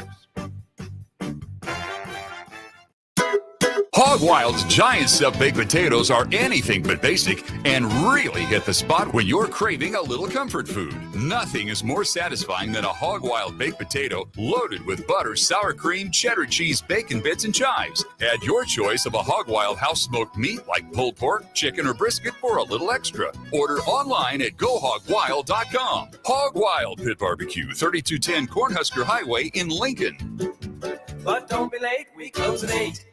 Hog Wild's giant stuffed baked potatoes are anything but basic and really hit the spot when you're craving a little comfort food. Nothing is more satisfying than a Hog Wild baked potato loaded with butter, sour cream, cheddar cheese, bacon bits, and chives. Add your choice of a Hog Wild house smoked meat like pulled pork, chicken, or brisket for a little extra. Order online at GoHogWild.com. Hog Wild Pit Barbecue, 3210 Cornhusker Highway in Lincoln. But don't be late, we close at 8.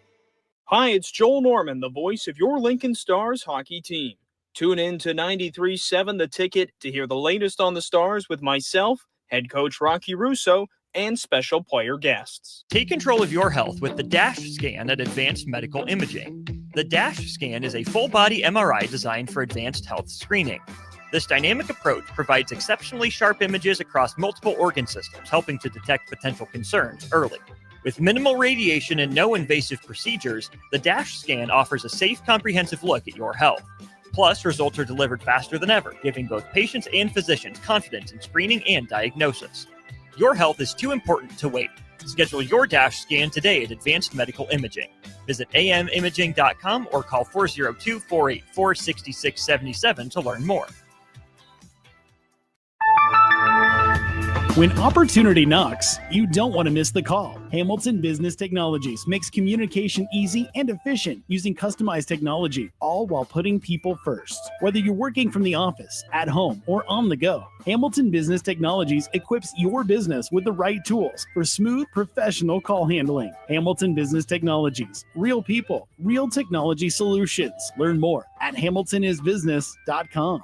Hi, it's Joel Norman, the voice of your Lincoln Stars hockey team. Tune in to 93.7 The Ticket to hear the latest on the Stars with myself, head coach Rocky Russo, and special player guests. Take control of your health with the DASH scan at Advanced Medical Imaging. The DASH scan is a full-body MRI designed for advanced health screening. This dynamic approach provides exceptionally sharp images across multiple organ systems, helping to detect potential concerns early. With minimal radiation and no invasive procedures, the DASH scan offers a safe, comprehensive look at your health. Plus, results are delivered faster than ever, giving both patients and physicians confidence in screening and diagnosis. Your health is too important to wait. Schedule your DASH scan today at Advanced Medical Imaging. Visit amimaging.com or call 402-484-6677 to learn more. When opportunity knocks, you don't want to miss the call. Hamilton Business Technologies makes communication easy and efficient using customized technology, all while putting people first. Whether you're working from the office, at home, or on the go, Hamilton Business Technologies equips your business with the right tools for smooth, professional call handling. Hamilton Business Technologies. Real people, real technology solutions. Learn more at hamiltonisbusiness.com.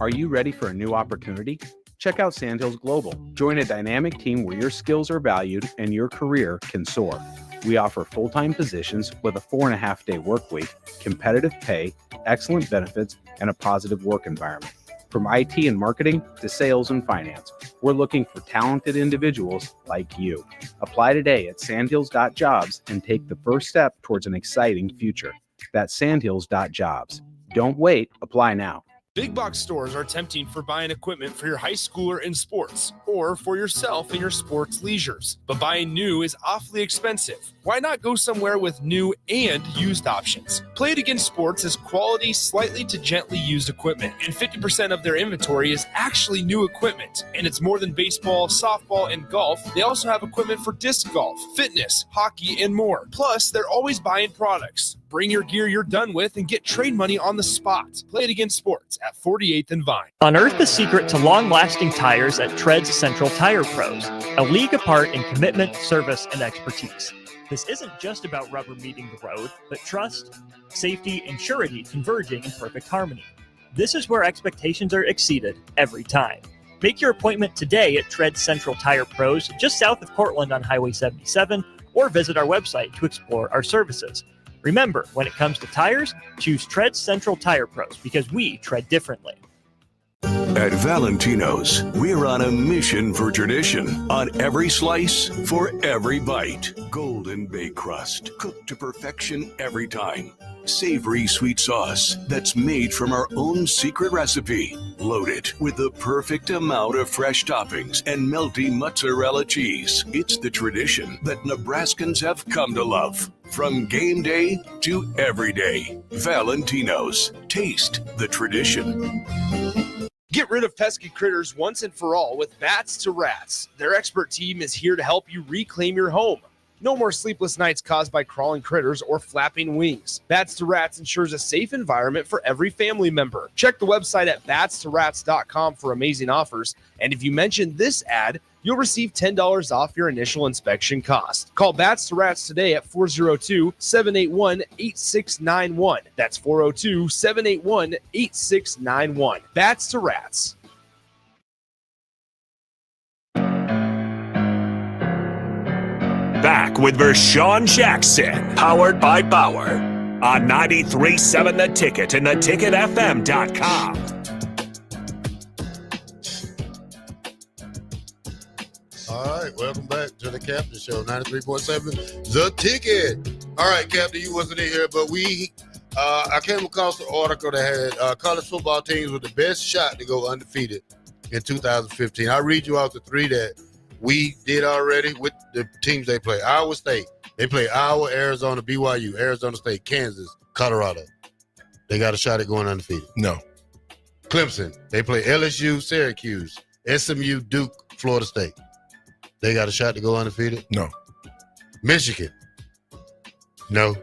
Are you ready for a new opportunity? Check out Sandhills Global. Join a dynamic team where your skills are valued and your career can soar. We offer full-time positions with a 4.5-day work week, competitive pay, excellent benefits, and a positive work environment. From IT and marketing to sales and finance, we're looking for talented individuals like you. Apply today at sandhills.jobs and take the first step towards an exciting future. That's sandhills.jobs. Don't wait, apply now. Big box stores are tempting for buying equipment for your high schooler in sports or for yourself in your sports leisures. But buying new is awfully expensive. Why not go somewhere with new and used options? Play It Again Sports is quality, slightly to gently used equipment, and 50% of their inventory is actually new equipment. And it's more than baseball, softball, and golf. They also have equipment for disc golf, fitness, hockey, and more. Plus, they're always buying products. Bring your gear you're done with and get trade money on the spot. Play It Again Sports at 48th and Vine. Unearth the secret to long-lasting tires at Tread's Central Tire Pros, a league apart in commitment, service, and expertise. This isn't just about rubber meeting the road, but trust, safety, and surety converging in perfect harmony. This is where expectations are exceeded every time. Make your appointment today at Tread's Central Tire Pros, just south of Cortland on Highway 77, or visit our website to explore our services. Remember, when it comes to tires, choose Tread Central Tire Pros because we tread differently. At Valentino's, we're on a mission for tradition. On every slice, for every bite. Golden baked crust, cooked to perfection every time. Savory sweet sauce that's made from our own secret recipe. Loaded with the perfect amount of fresh toppings and melty mozzarella cheese. It's the tradition that Nebraskans have come to love. From game day to every day. Valentino's. Taste the tradition. Get rid of pesky critters once and for all with Bats to Rats. Their expert team is here to help you reclaim your home. No more sleepless nights caused by crawling critters or flapping wings. Bats to Rats ensures a safe environment for every family member. Check the website at batstorats.com for amazing offers. And if you mention this ad, you'll receive $10 off your initial inspection cost. Call Bats to Rats today at 402-781-8691. That's 402-781-8691. Bats to Rats. Back with Vershan Jackson, powered by Bauer, on 93.7 The Ticket and theticketfm.com. right, welcome back to the Captain Show, 93.7, The Ticket. All right, Captain, you wasn't in here, but I came across an article that had college football teams with the best shot to go undefeated in 2015. I'll read you out the three that we did already with the teams they play. Iowa State, they play Iowa, Arizona, BYU, Arizona State, Kansas, Colorado. They got a shot at going undefeated. No. Clemson, they play LSU, Syracuse, SMU, Duke, Florida State. They got a shot to go undefeated? No. Michigan. No.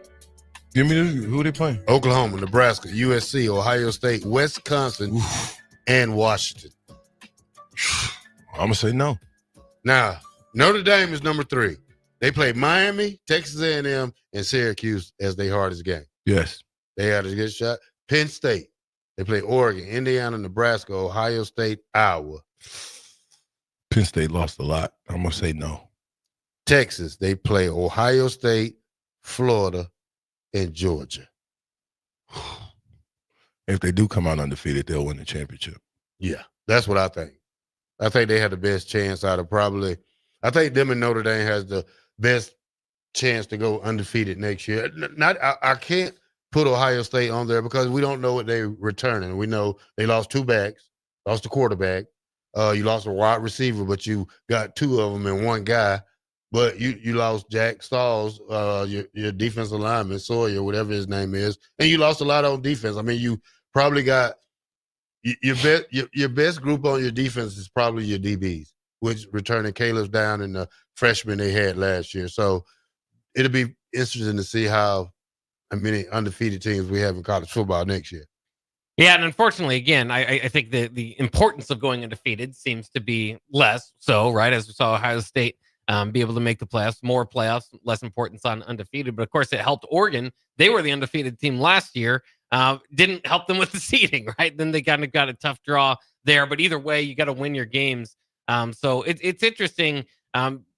Give me who they playing? Oklahoma, Nebraska, USC, Ohio State, Wisconsin, and Washington. I'm going to say no. Now, Notre Dame is number 3. They play Miami, Texas A&M, and Syracuse as their hardest game. Yes. They had a good shot. Penn State, they play Oregon, Indiana, Nebraska, Ohio State, Iowa. Penn State lost a lot. I'm going to say no. Texas, they play Ohio State, Florida, and Georgia. If they do come out undefeated, they'll win the championship. Yeah, that's what I think. I think they have the best chance out of probably – I think them and Notre Dame has the best chance to go undefeated next year. I can't put Ohio State on there because we don't know what they're returning. We know they lost 2 backs, lost a quarterback. You lost a wide receiver, but you got 2 of them and 1 guy. But you lost Jack Stalls, your defensive lineman, Sawyer, whatever his name is, and you lost a lot on defense. I mean, you probably got your best group on your defense is probably your DBs, which returning Caleb's down and the freshman they had last year. So it'll be interesting to see how many undefeated teams we have in college football next year. Yeah, and unfortunately, again, I think the importance of going undefeated seems to be less so, right? As we saw Ohio State be able to make the playoffs, more playoffs, less importance on undefeated. But of course, it helped Oregon. They were the undefeated team last year. Didn't help them with the seeding, right? Then they kind of got a tough draw there. But either way, you got to win your games. So it's interesting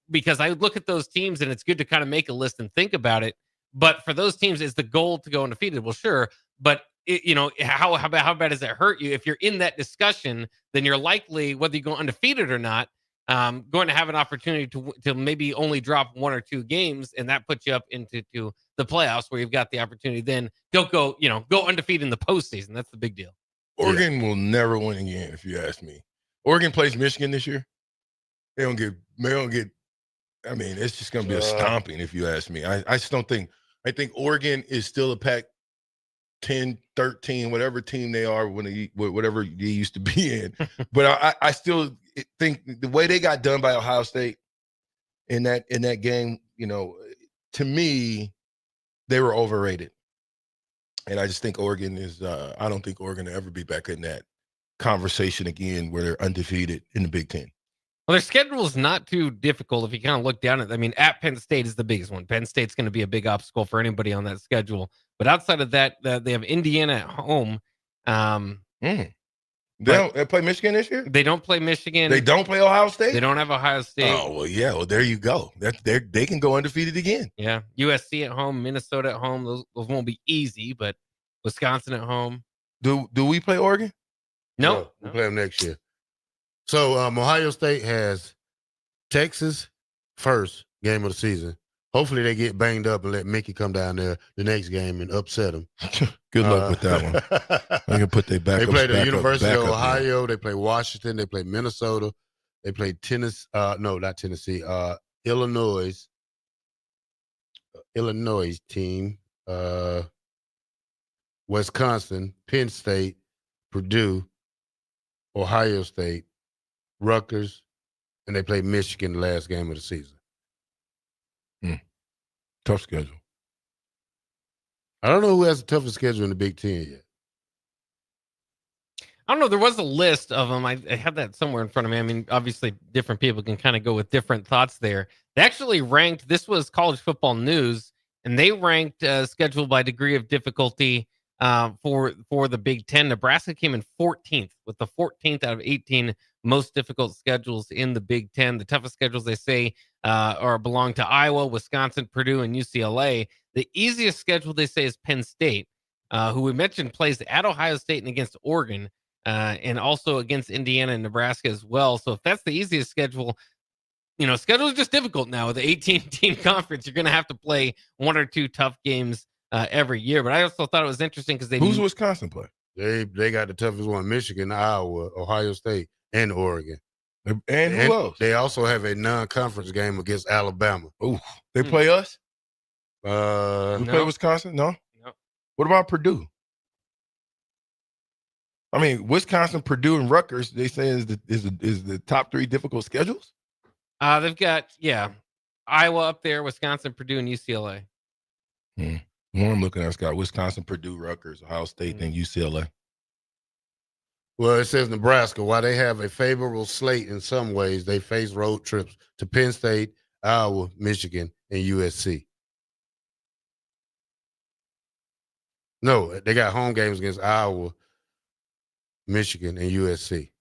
because I look at those teams and it's good to kind of make a list and think about it. But for those teams, is the goal to go undefeated? Well, sure. But how bad does it hurt you? If you're in that discussion, then you're likely, whether you go undefeated or not, going to have an opportunity to maybe only drop 1 or 2 games, and that puts you up into the playoffs where you've got the opportunity then go undefeated in the postseason. That's the big deal. Oregon will never win again, if you ask me. Oregon plays Michigan this year. They don't get. I mean, it's just going to be a stomping, if you ask me. I just don't think. I think Oregon is still a Pac-10, 13, whatever team they are whatever they used to be in. But I still think the way they got done by Ohio State in that game, to me, they were overrated. And I just think Oregon is I don't think Oregon will ever be back in that conversation again where they're undefeated in the Big Ten. Well, their schedule is not too difficult if you kind of look down at it. I mean, at Penn State is the biggest one. Penn State's going to be a big obstacle for anybody on that schedule. But outside of that, they have Indiana at home. They play Michigan this year? They don't play Michigan. They don't play Ohio State? They don't have Ohio State. Oh, well, yeah. Well, there you go. They can go undefeated again. Yeah. USC at home, Minnesota at home. Those won't be easy, but Wisconsin at home. Do we play Oregon? No. We play them next year. So Ohio State has Texas first game of the season. Hopefully they get banged up and let Mickey come down there the next game and upset them. Good luck with that one. I can put their backups. They play the University of Ohio. They play Washington. They play Minnesota. They play Tennessee. No, not Tennessee. Illinois team. Wisconsin, Penn State, Purdue, Ohio State, Rutgers, and they play Michigan the last game of the season. Tough schedule. I don't know who has the toughest schedule in the Big Ten yet. I don't know. There was a list of them. I had that somewhere in front of me. I mean, obviously, different people can kind of go with different thoughts there. They actually ranked, this was College Football News, and they ranked schedule by degree of difficulty for the Big Ten. Nebraska came in 14th with the 14th out of 18 most difficult schedules in the Big Ten. The toughest schedules, they say, belong to Iowa, Wisconsin, Purdue, and UCLA. The easiest schedule, they say, is Penn State, who we mentioned plays at Ohio State and against Oregon, and also against Indiana and Nebraska as well. So if that's the easiest schedule, schedule is just difficult now with the 18-team conference. You're going to have to play one or two tough games every year. But I also thought it was interesting because who's Wisconsin play? They got the toughest one: Michigan, Iowa, Ohio State, and Oregon. And who else? They also have a non-conference game against Alabama. Ooh, they play us? We play No. Wisconsin? No? No. What about Purdue? I mean, Wisconsin, Purdue, and Rutgers, they say is the top three difficult schedules? They've got, Iowa up there, Wisconsin, Purdue, and UCLA. One I'm looking at, it's got Wisconsin, Purdue, Rutgers, Ohio State, and UCLA. Well, it says Nebraska. While they have a favorable slate in some ways, they face road trips to Penn State, Iowa, Michigan, and USC. No, they got home games against Iowa, Michigan, and USC.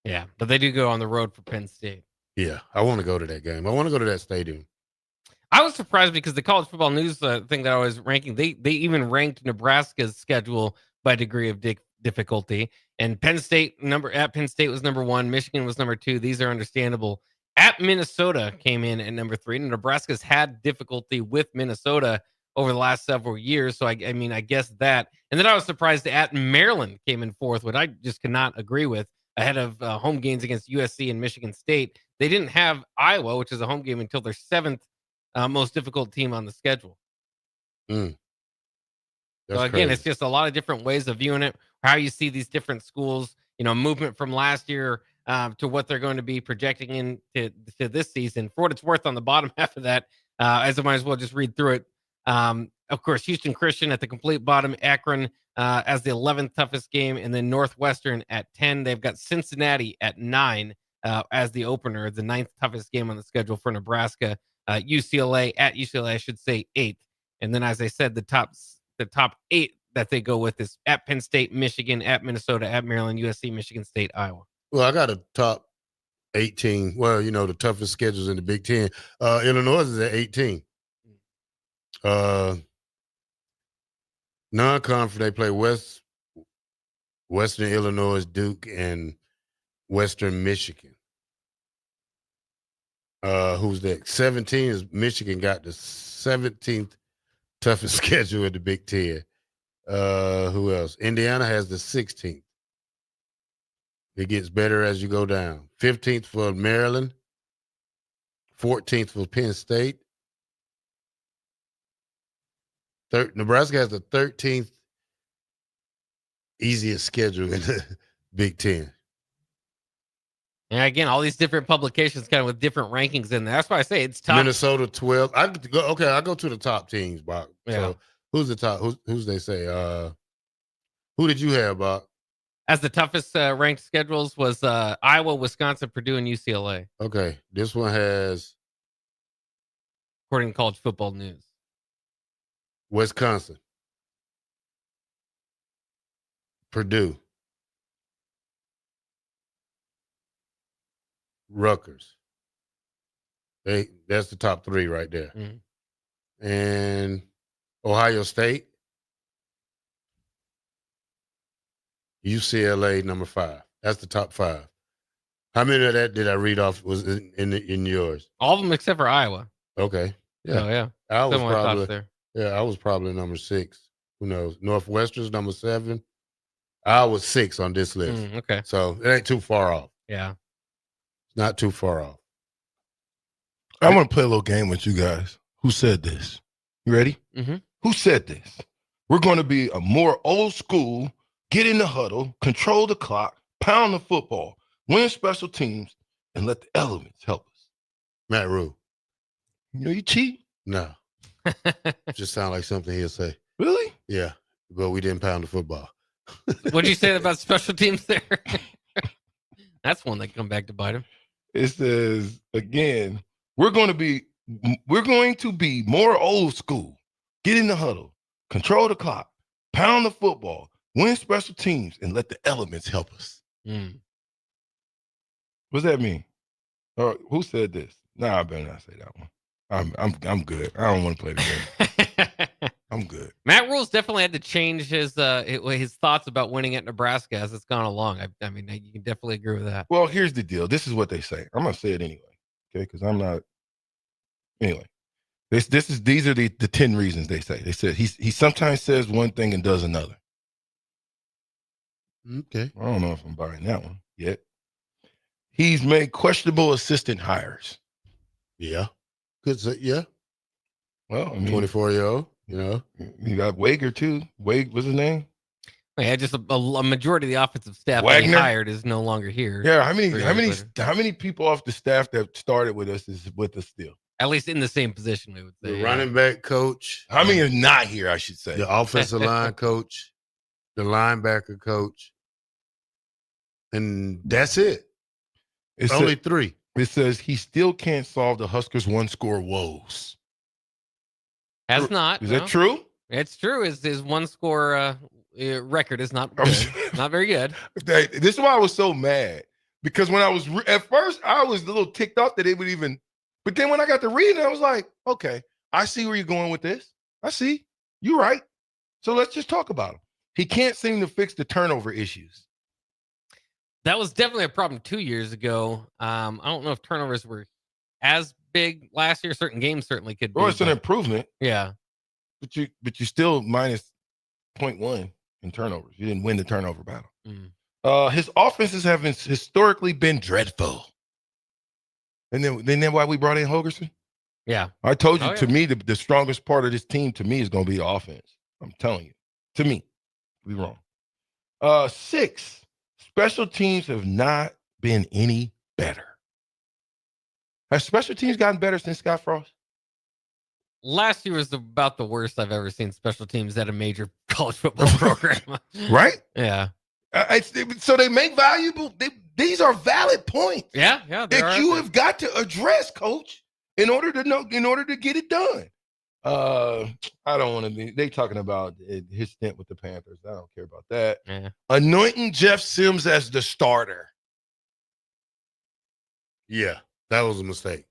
Yeah, but they do go on the road for Penn State. Yeah, I want to go to that game. I want to go to that stadium. I was surprised because the College Football News thing that I was ranking, they even ranked Nebraska's schedule by degree of difficulty. And Penn State was number 1. Michigan was number 2. These are understandable. At Minnesota came in at number 3. And Nebraska's had difficulty with Minnesota over the last several years. So I guess that. And then I was surprised at Maryland came in 4th, which I just cannot agree with, ahead of home games against USC and Michigan State. They didn't have Iowa, which is a home game, until their 7th most difficult team on the schedule. That's so again, crazy. It's just a lot of different ways of viewing it, how you see these different schools, movement from last year to what they're going to be projecting into this season. For what it's worth, on the bottom half of that, as I might as well just read through it. Of course, Houston Christian at the complete bottom, Akron as the 11th toughest game, and then Northwestern at 10. They've got Cincinnati at 9 as the opener, the 9th toughest game on the schedule for Nebraska. UCLA, I should say, 8th. And then, as I said, the top 8 that they go with is at Penn State, Michigan, at Minnesota, at Maryland, USC, Michigan State, Iowa. Well, I got a top 18. Well, the toughest schedules in the Big Ten. Illinois is at 18. Non-conference, they play Western Illinois, Duke, and Western Michigan. Who's that? 17 is Michigan, got the 17th toughest schedule in the Big Ten. Who else? Indiana has the 16th. It gets better as you go down. 15th for Maryland. 14th for Penn State. Nebraska has the 13th easiest schedule in the Big Ten. And again, all these different publications kind of with different rankings in there. That's why I say it's tough. Minnesota 12. I go to the top teams, Bob. Yeah. So who's the top? Who's they say? Who did you have, Bob? As the toughest ranked schedules was Iowa, Wisconsin, Purdue, and UCLA. Okay, this one has, according to College Football News, Wisconsin, Purdue, Rutgers. That's the top 3 right there. Mm-hmm. And Ohio State, UCLA number 5. That's the top 5. How many of that did I read off was in yours? all of them except for Iowa. Okay. Yeah. Oh, yeah. I was Similar thoughts probably there. Yeah, I was probably number 6. Who knows? Northwestern's number 7. I was 6 on this list. Okay. So it ain't too far off. Yeah. It's not too far off. I want to play a little game with you guys. Who said this? You ready? Mm-hmm. Who said this? We're going to be a more old school, get in the huddle, control the clock, pound the football, win special teams, and let the elements help us. Matt Rule. You cheat? No. Just sound like something he'll say. Really? Yeah. But we didn't pound the football. What'd you say about special teams there? That's one that come back to bite him. It says, again, we're going to be more old school. Get in the huddle, control the clock, pound the football, win special teams, and let the elements help us. What's that mean? Or who said this? Nah, I better not say that one. I'm good. I don't want to play the game. I'm good. Matt Rule's definitely had to change his thoughts about winning at Nebraska as it's gone along. I mean, you can definitely agree with that. Well, here's the deal. This is what they say. I'm going to say it anyway. Okay, because I'm not. Anyway, these are the 10 reasons they say. They said he sometimes says one thing and does another. Okay. I don't know if I'm buying that one yet. He's made questionable assistant hires. Yeah. Good. Yeah. Well, I mean, 24-year-old. You know, you got Wager too. What's his name? Yeah, just a majority of the offensive staff that he Wagner? hired is no longer here. Yeah. How many people off the staff that started with us is with us still? At least in the same position, we would say. the running back coach. How many are not here? I should say The offensive line coach, the linebacker coach, and that's it. It's Only 3. It says he still can't solve the Huskers' one-score woes. Has not. Is that true? It's true. His one-score record is not good. Not very good. This is why I was so mad. Because when I was at first, I was a little ticked off that they would even. But then when I got to reading, I was like, okay, I see where you're going with this. I see. You're right. So let's just talk about him. He can't seem to fix the turnover issues. That was definitely a problem 2 years ago. I don't know if turnovers were as big last year. Certain games certainly could be. Well, it's an improvement. Yeah. But you still minus 0.1 in turnovers. You didn't win the turnover battle. His offenses have historically been dreadful. And then why we brought in Hogerson? Yeah. I told you, to me, the strongest part of this team, to me, is going to be the offense. I'm telling you. To me. Be wrong. 6, special teams have not been any better. Have special teams gotten better since Scott Frost? Last year was about the worst I've ever seen special teams at a major college football program. Right? Yeah. So they make valuable. These are valid points. Yeah. That you have got to address, Coach, in order to get it done. I don't want to be. They talking about his stint with the Panthers. I don't care about that. Yeah. Anointing Jeff Sims as the starter. Yeah, that was a mistake.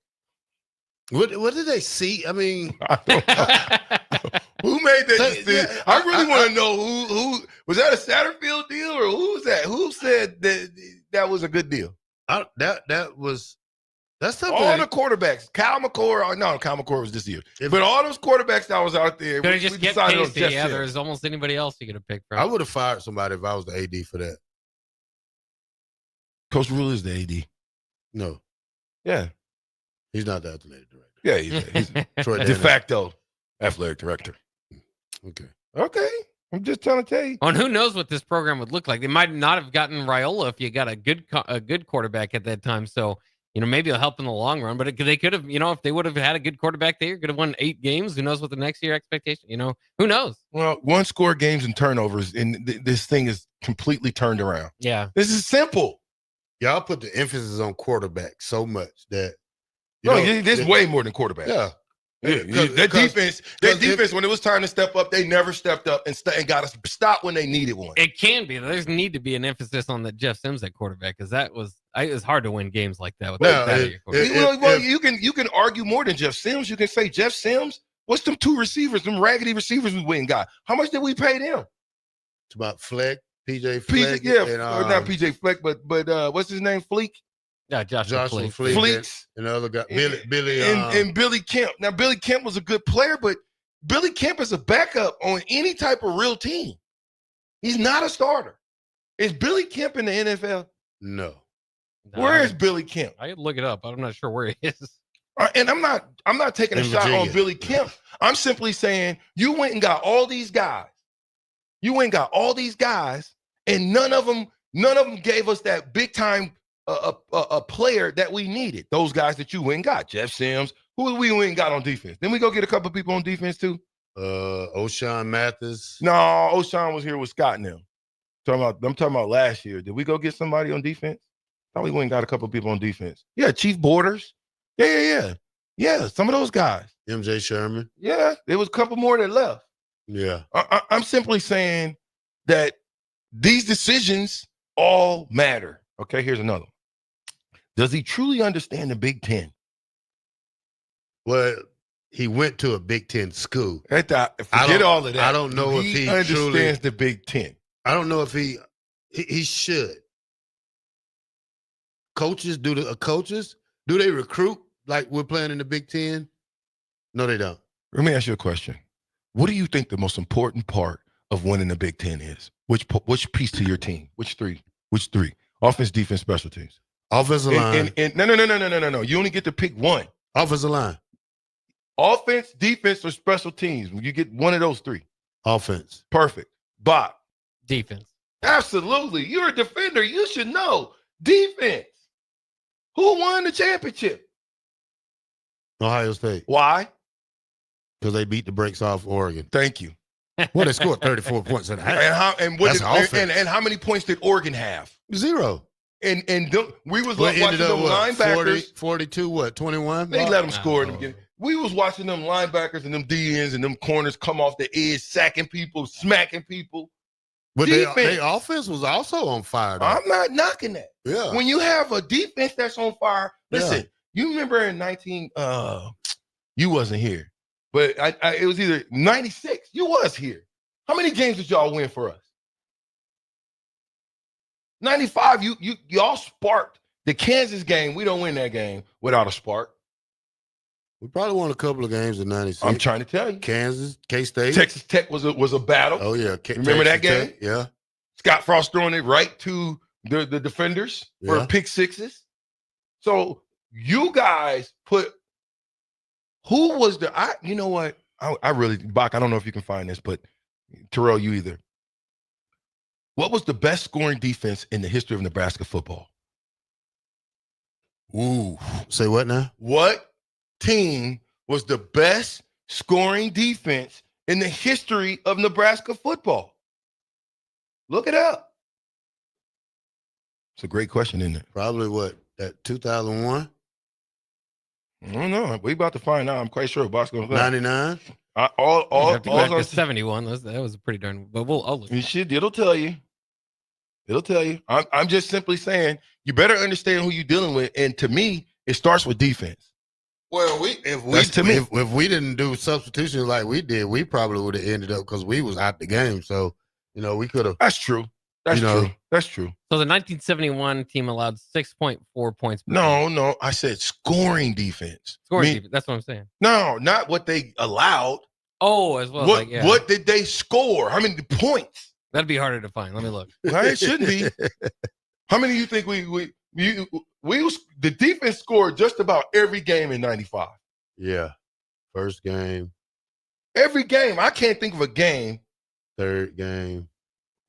What did they see? I mean, who made that decision? I really want to know who was that a Satterfield deal or who was that? Who said that was a good deal? That's something. All the quarterbacks, Kyle McCord was this year, but all those quarterbacks that was out there. Could have just get Casey. Yeah, there's almost anybody else you could have picked from. I would have fired somebody if I was the AD for that. Coach Rule is the AD. No. Yeah. He's not the athletic director. Yeah, he's de facto athletic director. Okay. I'm just trying to tell you. And who knows what this program would look like? They might not have gotten Raiola if you got a good quarterback at that time. So, maybe it'll help in the long run. But they could have, if they would have had a good quarterback there, could have won 8 games. Who knows what the next year expectation? Who knows? Well, one-score games and turnovers, and this thing is completely turned around. Yeah. This is simple. Y'all put the emphasis on quarterback so much that there's way more than quarterback. Yeah. That defense, when it was time to step up, they never stepped up and got us stop when they needed one. It can be. There's need to be an emphasis on the Jeff Sims at quarterback because it was hard to win games like that. You can argue more than Jeff Sims. You can say Jeff Sims. What's them 2 receivers, them raggedy receivers we went and got? How much did we pay them? It's about Fleck, PJ Fleck. Not PJ Fleck, but what's his name? Fleek. Yeah, Joshua Fleek. Fleeks. And the other guy, Billy. And Billy Kemp. Now, Billy Kemp was a good player, but Billy Kemp is a backup on any type of real team. He's not a starter. Is Billy Kemp in the NFL? No. Where is Billy Kemp? I could look it up. I'm not sure where he is. And I'm not taking a shot on Billy Kemp. I'm simply saying you went and got all these guys. And none of them gave us that big time a player that we needed. Those guys that you went and got, Jeff Sims. Who we went and got on defense? Then we go get a couple of people on defense too. O'Shawn Mathis. No, O'Shawn was here with Scott and them. I'm talking about last year. Did we go get somebody on defense? Thought we went and got a couple of people on defense. Yeah, Chief Borders. Yeah. Some of those guys. MJ Sherman. Yeah, there was a couple more that left. Yeah. I'm simply saying that these decisions all matter. Okay, here's another one. Does he truly understand the Big Ten? Well, he went to a Big Ten school. Forget all of that. I don't know if he understands the Big Ten. I don't know if he should. Coaches, do they recruit like we're playing in the Big Ten? No, they don't. Let me ask you a question. What do you think the most important part of winning the Big Ten is? Which piece to your team? Which three? Offense, defense, special teams. Offensive line. No. You only get to pick one. Offensive line. Offense, defense, or special teams. You get one of those three. Offense. Perfect. Bob. Defense. Absolutely. You're a defender. You should know. Defense. Who won the championship? Ohio State. Why? Because they beat the brakes off Oregon. Thank you. Well, they scored 34 points in half. And how many points did Oregon have? 0. And we was watching them linebackers. 42, 21? They let them score in the beginning. We was watching them linebackers and them DNs and them corners come off the edge, sacking people, smacking people. But their offense was also on fire, though. I'm not knocking that. Yeah. When you have a defense that's on fire, listen, you remember in you wasn't here, but it was either 96. You was here. How many games did y'all win for us? 95, y'all sparked the Kansas game. We don't win that game without a spark. We probably won a couple of games in 96. I'm trying to tell you. Kansas, K-State. Texas Tech was a battle. Oh, yeah. Remember that game? Tech, yeah. Scott Frost throwing it right to the defenders for pick sixes. So you guys who was you know what? I really, Bach, I don't know if you can find this, but Terrell, you either. What was the best scoring defense in the history of Nebraska football? Ooh. Say what now? What team was the best scoring defense in the history of Nebraska football? Look it up. It's a great question, isn't it? Probably that 2001? I don't know. We about to find out. I'm quite sure Bosco. 99? All 71. That was pretty darn. But I'll look. It'll tell you. It'll tell you. I'm just simply saying you better understand who you're dealing with. And to me, it starts with defense. Well, if we didn't do substitutions like we did, we probably would have ended up because we was out the game. So, we could have. That's true. That's true. So the 1971 team allowed 6.4 points. No. I said scoring defense. Defense. That's what I'm saying. No, not what they allowed. Oh, as well. What did they score? How many points? That'd be harder to find. Let me look. Well, it shouldn't be. How many do you think the defense scored just about every game in 95? Yeah. First game. Every game. I can't think of a game. Third game.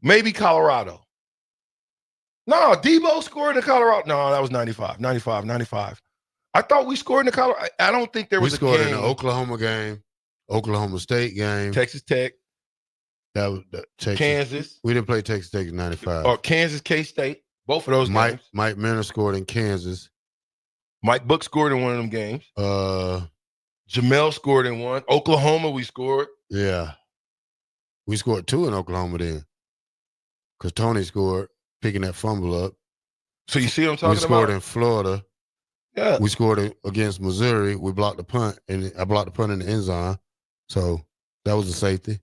Maybe Colorado. No, Debo scored in Colorado. No, that was 95. I thought we scored in the Colorado. I don't think there was a game. We scored in the Oklahoma game, Oklahoma State game. Texas Tech. That was Texas. Kansas. We didn't play Texas Tech in 95. Or Kansas, K-State. Both of those games. Mike Minner scored in Kansas. Mike Book scored in one of them games. Jamel scored in one. Oklahoma, we scored. Yeah. We scored 2 in Oklahoma then. Because Tony scored, picking that fumble up. So you see what I'm talking about? We scored in Florida. Yeah. We scored against Missouri. We blocked the punt, and I blocked the punt in the end zone. So that was a safety.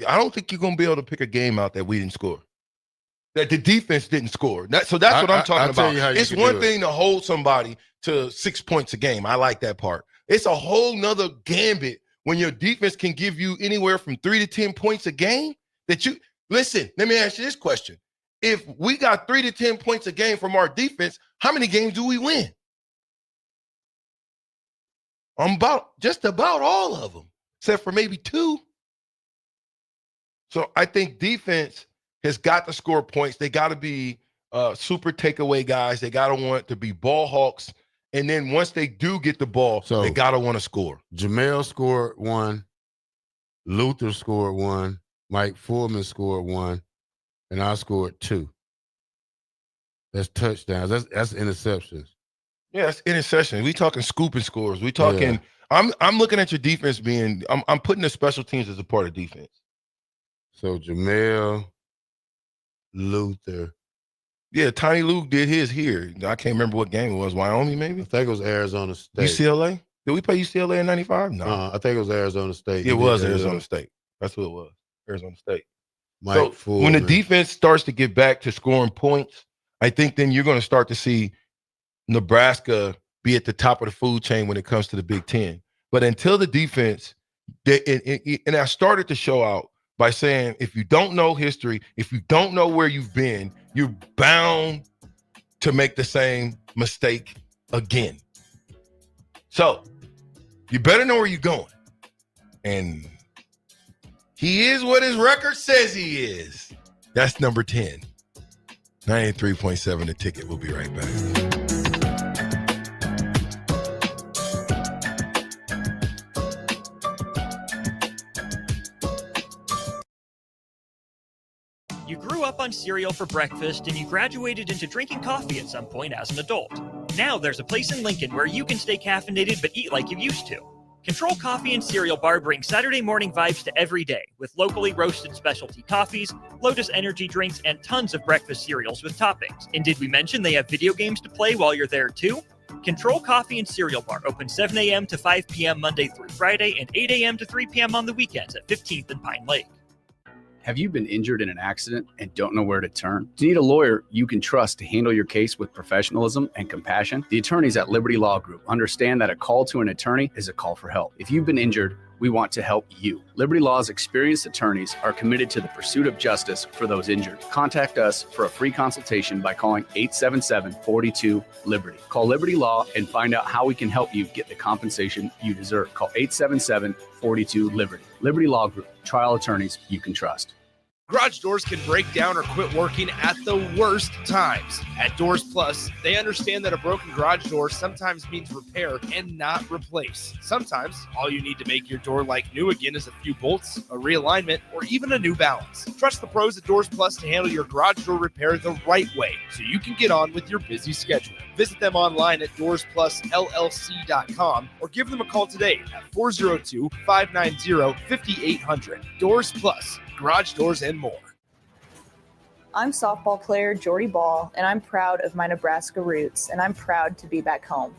I don't think you're going to be able to pick a game out that we didn't score. That the defense didn't score. That's what I'm talking about. It's one thing to hold somebody to 6 points a game. I like that part. It's a whole nother gambit when your defense can give you anywhere from 3 to 10 points a game. Listen, let me ask you this question. If we got 3 to 10 points a game from our defense, how many games do we win? Just about all of them, except for maybe 2. So I think defense has got to score points. They got to be super takeaway guys. They got to want to be ball hawks. And then once they do get the ball, they got to want to score. Jamel scored 1. Luther scored 1. Mike Foreman scored 1. And I scored 2. That's touchdowns. That's interceptions. Yeah, that's interceptions. We talking scooping scores. We talking. Yeah. I'm looking at your defense being. I'm putting the special teams as a part of defense. So Jamel, Luther. Yeah, Tiny Luke did his here. I can't remember what game it was. Wyoming, maybe? I think it was Arizona State. UCLA? Did we play UCLA in 95? No. I think it was Arizona State. It was Arizona State. That's who it was. Arizona State. Mike Foreman. When the defense starts to get back to scoring points, I think then you're going to start to see Nebraska be at the top of the food chain when it comes to the Big Ten. But until the defense, and I started to show out by saying, if you don't know history, if you don't know where you've been, you're bound to make the same mistake again. So you better know where you're going. And he is what his record says he is. That's number 10. 93.7 The Ticket. We'll be right back. You grew up on cereal for breakfast and you graduated into drinking coffee at some point as an adult. Now there's a place in Lincoln where you can stay caffeinated but eat like you used to. Control Coffee and Cereal Bar brings Saturday morning vibes to every day with locally roasted specialty coffees, Lotus energy drinks, and tons of breakfast cereals with toppings. And did we mention they have video games to play while you're there too? Control Coffee and Cereal Bar open 7 a.m. to 5 p.m. Monday through Friday and 8 a.m. to 3 p.m. on the weekends at 15th and Pine Lake. Have you been injured in an accident and don't know where to turn? Do you need a lawyer you can trust to handle your case with professionalism and compassion? The attorneys at Liberty Law Group understand that a call to an attorney is a call for help. If you've been injured, we want to help you. Liberty Law's experienced attorneys are committed to the pursuit of justice for those injured. Contact us for a free consultation by calling 877-42-LIBERTY. Call Liberty Law and find out how we can help you get the compensation you deserve. Call 877-42-LIBERTY. Liberty Law Group, trial attorneys you can trust. Garage doors can break down or quit working at the worst times. At Doors Plus, they understand that a broken garage door sometimes means repair and not replace. Sometimes, all you need to make your door like new again is a few bolts, a realignment, or even a new balance. Trust the pros at Doors Plus to handle your garage door repair the right way so you can get on with your busy schedule. Visit them online at DoorsPlusLLC.com or give them a call today at 402-590-5800. Doors Plus. Garage doors and more. I'm softball player Jordy Ball, and I'm proud of my Nebraska roots, and I'm proud to be back home.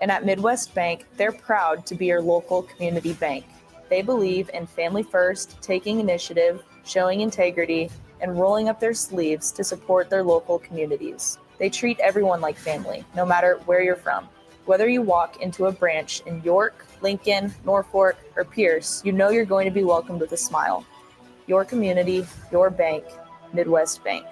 And at Midwest Bank, they're proud to be your local community bank. They believe in family first, taking initiative, showing integrity, and rolling up their sleeves to support their local communities. They treat everyone like family, no matter where you're from. Whether you walk into a branch in York, Lincoln, Norfolk, or Pierce, you know you're going to be welcomed with a smile. Your community, your bank, Midwest Bank.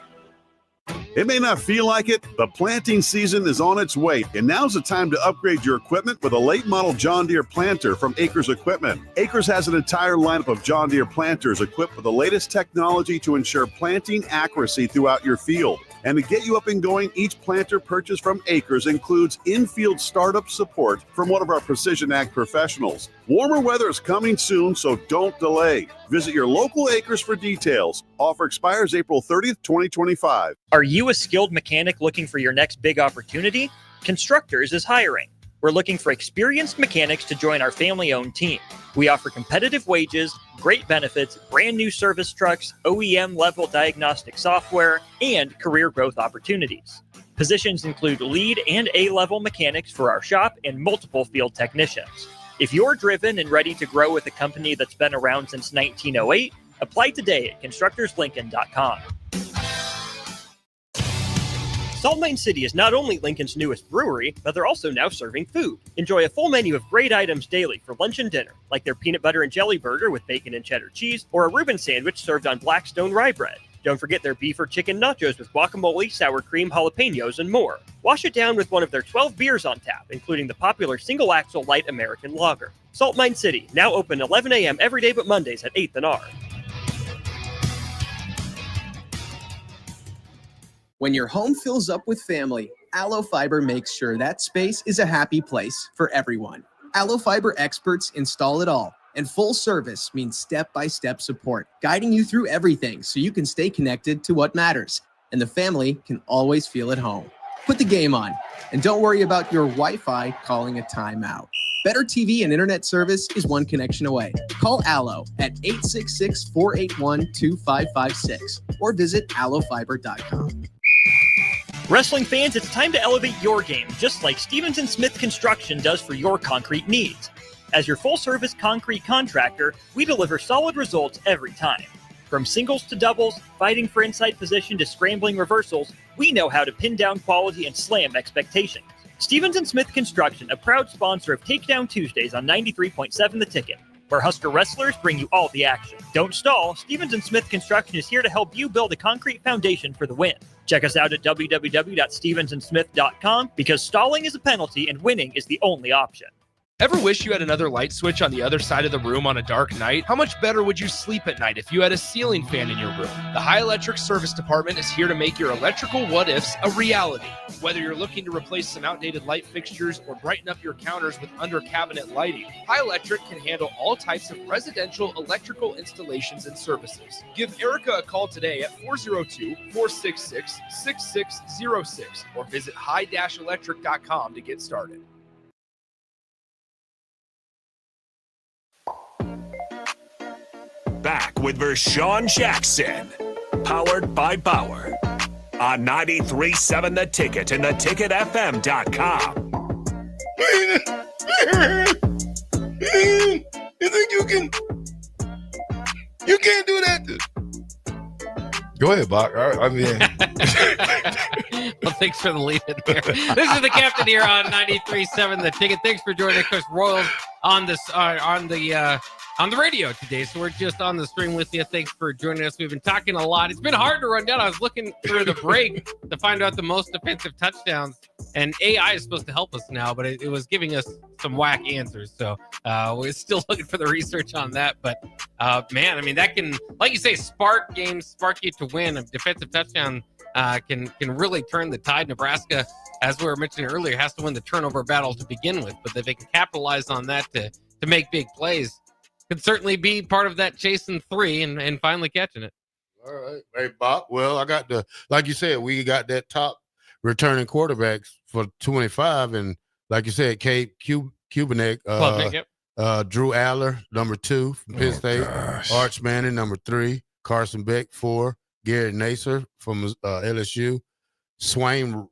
It may not feel like it, but planting season is on its way, and now's the time to upgrade your equipment with a late model John Deere planter from Acres Equipment. Acres has an entire lineup of John Deere planters equipped with the latest technology to ensure planting accuracy throughout your field. And to get you up and going, each planter purchased from Acres includes in-field startup support from one of our Precision Ag professionals. Warmer weather is coming soon, so don't delay. Visit your local Acres for details. Offer expires April 30th, 2025. Are you a skilled mechanic looking for your next big opportunity? Constructors is hiring. We're looking for experienced mechanics to join our family-owned team. We offer competitive wages, great benefits, brand new service trucks, OEM-level diagnostic software, and career growth opportunities. Positions include lead and A-level mechanics for our shop and multiple field technicians. If you're driven and ready to grow with a company that's been around since 1908, apply today at constructorslincoln.com. Salt Mine City is not only Lincoln's newest brewery, but they're also now serving food. Enjoy a full menu of great items daily for lunch and dinner, like their peanut butter and jelly burger with bacon and cheddar cheese, or a Reuben sandwich served on Blackstone rye bread. Don't forget their beef or chicken nachos with guacamole, sour cream, jalapenos, and more. Wash it down with one of their 12 beers on tap, including the popular Single Axle Light American Lager. Salt Mine City, now open 11 a.m. every day but Mondays at 8th and R. When your home fills up with family, Allo Fiber makes sure that space is a happy place for everyone. Allo Fiber experts install it all, and full service means step-by-step support, guiding you through everything so you can stay connected to what matters, and the family can always feel at home. Put the game on, and don't worry about your Wi-Fi calling a timeout. Better TV and internet service is one connection away. Call Allo at 866-481-2556 or visit allofiber.com. Wrestling fans, it's time to elevate your game, just like Stevens & Smith Construction does for your concrete needs. As your full-service concrete contractor, we deliver solid results every time. From singles to doubles, fighting for inside position to scrambling reversals, we know how to pin down quality and slam expectations. Stevens & Smith Construction, a proud sponsor of Takedown Tuesdays on 93.7 The Ticket, where Husker wrestlers bring you all the action. Don't stall. Stevens & Smith Construction is here to help you build a concrete foundation for the win. Check us out at www.stevensandsmith.com because stalling is a penalty and winning is the only option. Ever wish you had another light switch on the other side of the room on a dark night? How much better would you sleep at night if you had a ceiling fan in your room? The High Electric Service Department is here to make your electrical what-ifs a reality. Whether you're looking to replace some outdated light fixtures or brighten up your counters with under-cabinet lighting, High Electric can handle all types of residential electrical installations and services. Give Erica a call today at 402-466-6606 or visit high-electric.com to get started. Back with Vershan Jackson, powered by Bauer, on 93.7 The Ticket and theticketfm.com. You think you can't do that? Go ahead, Bach. I mean, well, thanks for the lead in there. This is the captain here on 93.7 The Ticket. Thanks for joining us, Royals, on this on the radio today. So we're just on the stream with you. Thanks for joining us. We've been talking a lot. It's been hard to run down. I was looking through the break to find out the most defensive touchdowns, and AI is supposed to help us now, but it was giving us some whack answers. So we're still looking for the research on that. But man, I mean, that can, like you say, spark games, spark you to win. A defensive touchdown can really turn the tide. Nebraska, as we were mentioning earlier, has to win the turnover battle to begin with, but if they can capitalize on that to make big plays, could certainly be part of that chasing three and finally catching it. All right. Hey, Bob. Well, I got like you said, we got that top returning quarterbacks for 25. And like you said, Kate Kubinek, Yep. Drew Aller, number 2 from Penn State, Arch Manning, number 3, Carson Beck, 4, Garrett Nacer from LSU, Swain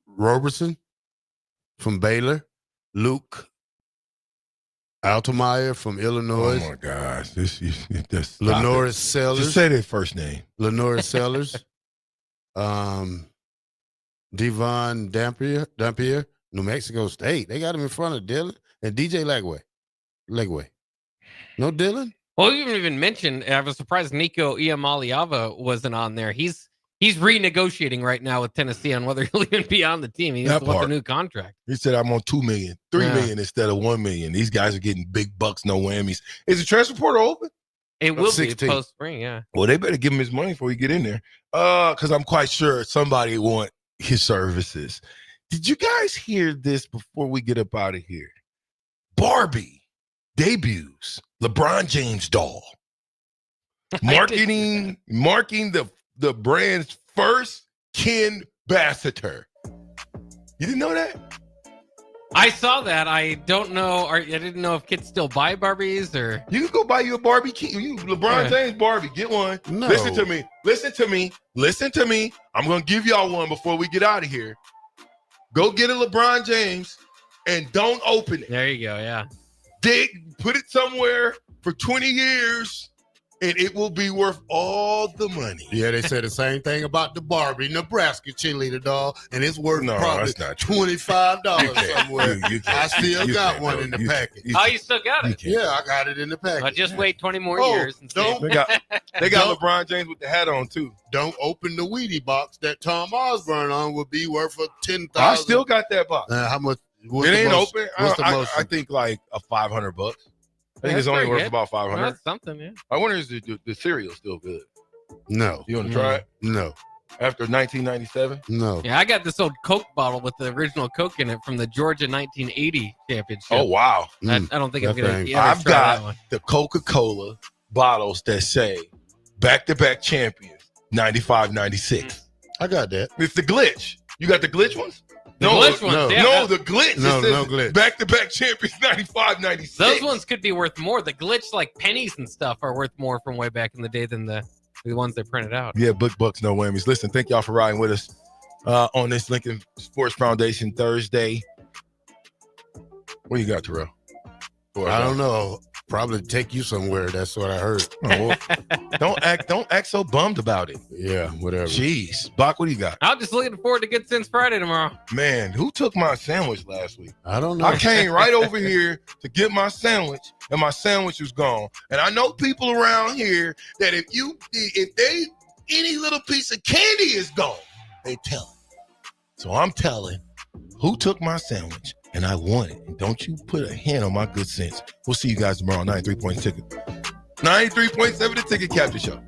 Roberson from Baylor, Luke Altemeyer from Illinois. Oh my gosh, this Lenore Sellers. Just say their first name. Lenore Sellers. Devon Dampier, New Mexico State. They got him in front of Dylan and DJ Legway. No Dylan? Well, you even mentioned, I was surprised Nico Iamaleava wasn't on there. He's renegotiating right now with Tennessee on whether he'll even be on the team. He wants a new contract. He said, I'm on $2 million, $3 million instead of $1 million. These guys are getting big bucks, no whammies. Is the transfer portal open? It will be post-spring, yeah. Well, they better give him his money before he get in there. Because I'm quite sure somebody want his services. Did you guys hear this before we get up out of here? Barbie debuts LeBron James doll. Marking the brand's first Ken ambassador. You didn't know that? I saw that. I don't know. I didn't know if kids still buy Barbies or. You can go buy you a Barbie. LeBron James Barbie. Get one. No. Listen to me. I'm going to give y'all one before we get out of here. Go get a LeBron James and don't open it. There you go. Yeah. Put it somewhere for 20 years. And it will be worth all the money. Yeah, they said the same thing about the Barbie Nebraska cheerleader doll, and it's worth probably $25 somewhere. I still got one in the package. Oh, you still got it? Yeah, I got it in the package. Well, just wait 20 more years. And they got LeBron James with the hat on, too. Don't open the Wheatie box that Tom Osborne on will be worth for $10,000. I still got that box. How much? It ain't open. I think like a $500. I think it's only worth about $500. That's something, yeah. I wonder is the cereal still good? No. You want to try it? No. After 1997? No. Yeah, I got this old Coke bottle with the original Coke in it from the Georgia 1980 championship. Oh, wow. I don't think I'm going to I've got the Coca-Cola bottles that say back-to-back champions, 95, 96. I got that. It's the glitch. You got the glitch ones? The glitch ones, yeah. No, the glitch. No glitch. Back-to-back champions, 95, 96. Those ones could be worth more. The glitch, like pennies and stuff, are worth more from way back in the day than the ones they printed out. Yeah, book bucks, no whammies. Listen, thank y'all for riding with us on this Lincoln Sports Foundation Thursday. What you got, Terrell? I don't know. Probably take you somewhere. That's what I heard. Oh, well, don't act so bummed about it. Yeah, whatever. Jeez. Bach, what do you got? I'm just looking forward to Good Sense Friday tomorrow. Man, who took my sandwich last week? I don't know. I came right over here to get my sandwich, and my sandwich was gone. And I know people around here that if they any little piece of candy is gone, they tell it. So I'm telling who took my sandwich, and I want it. And don't you put a hand on my good sense. We'll see you guys tomorrow, 93.7 The Ticket Captain Show.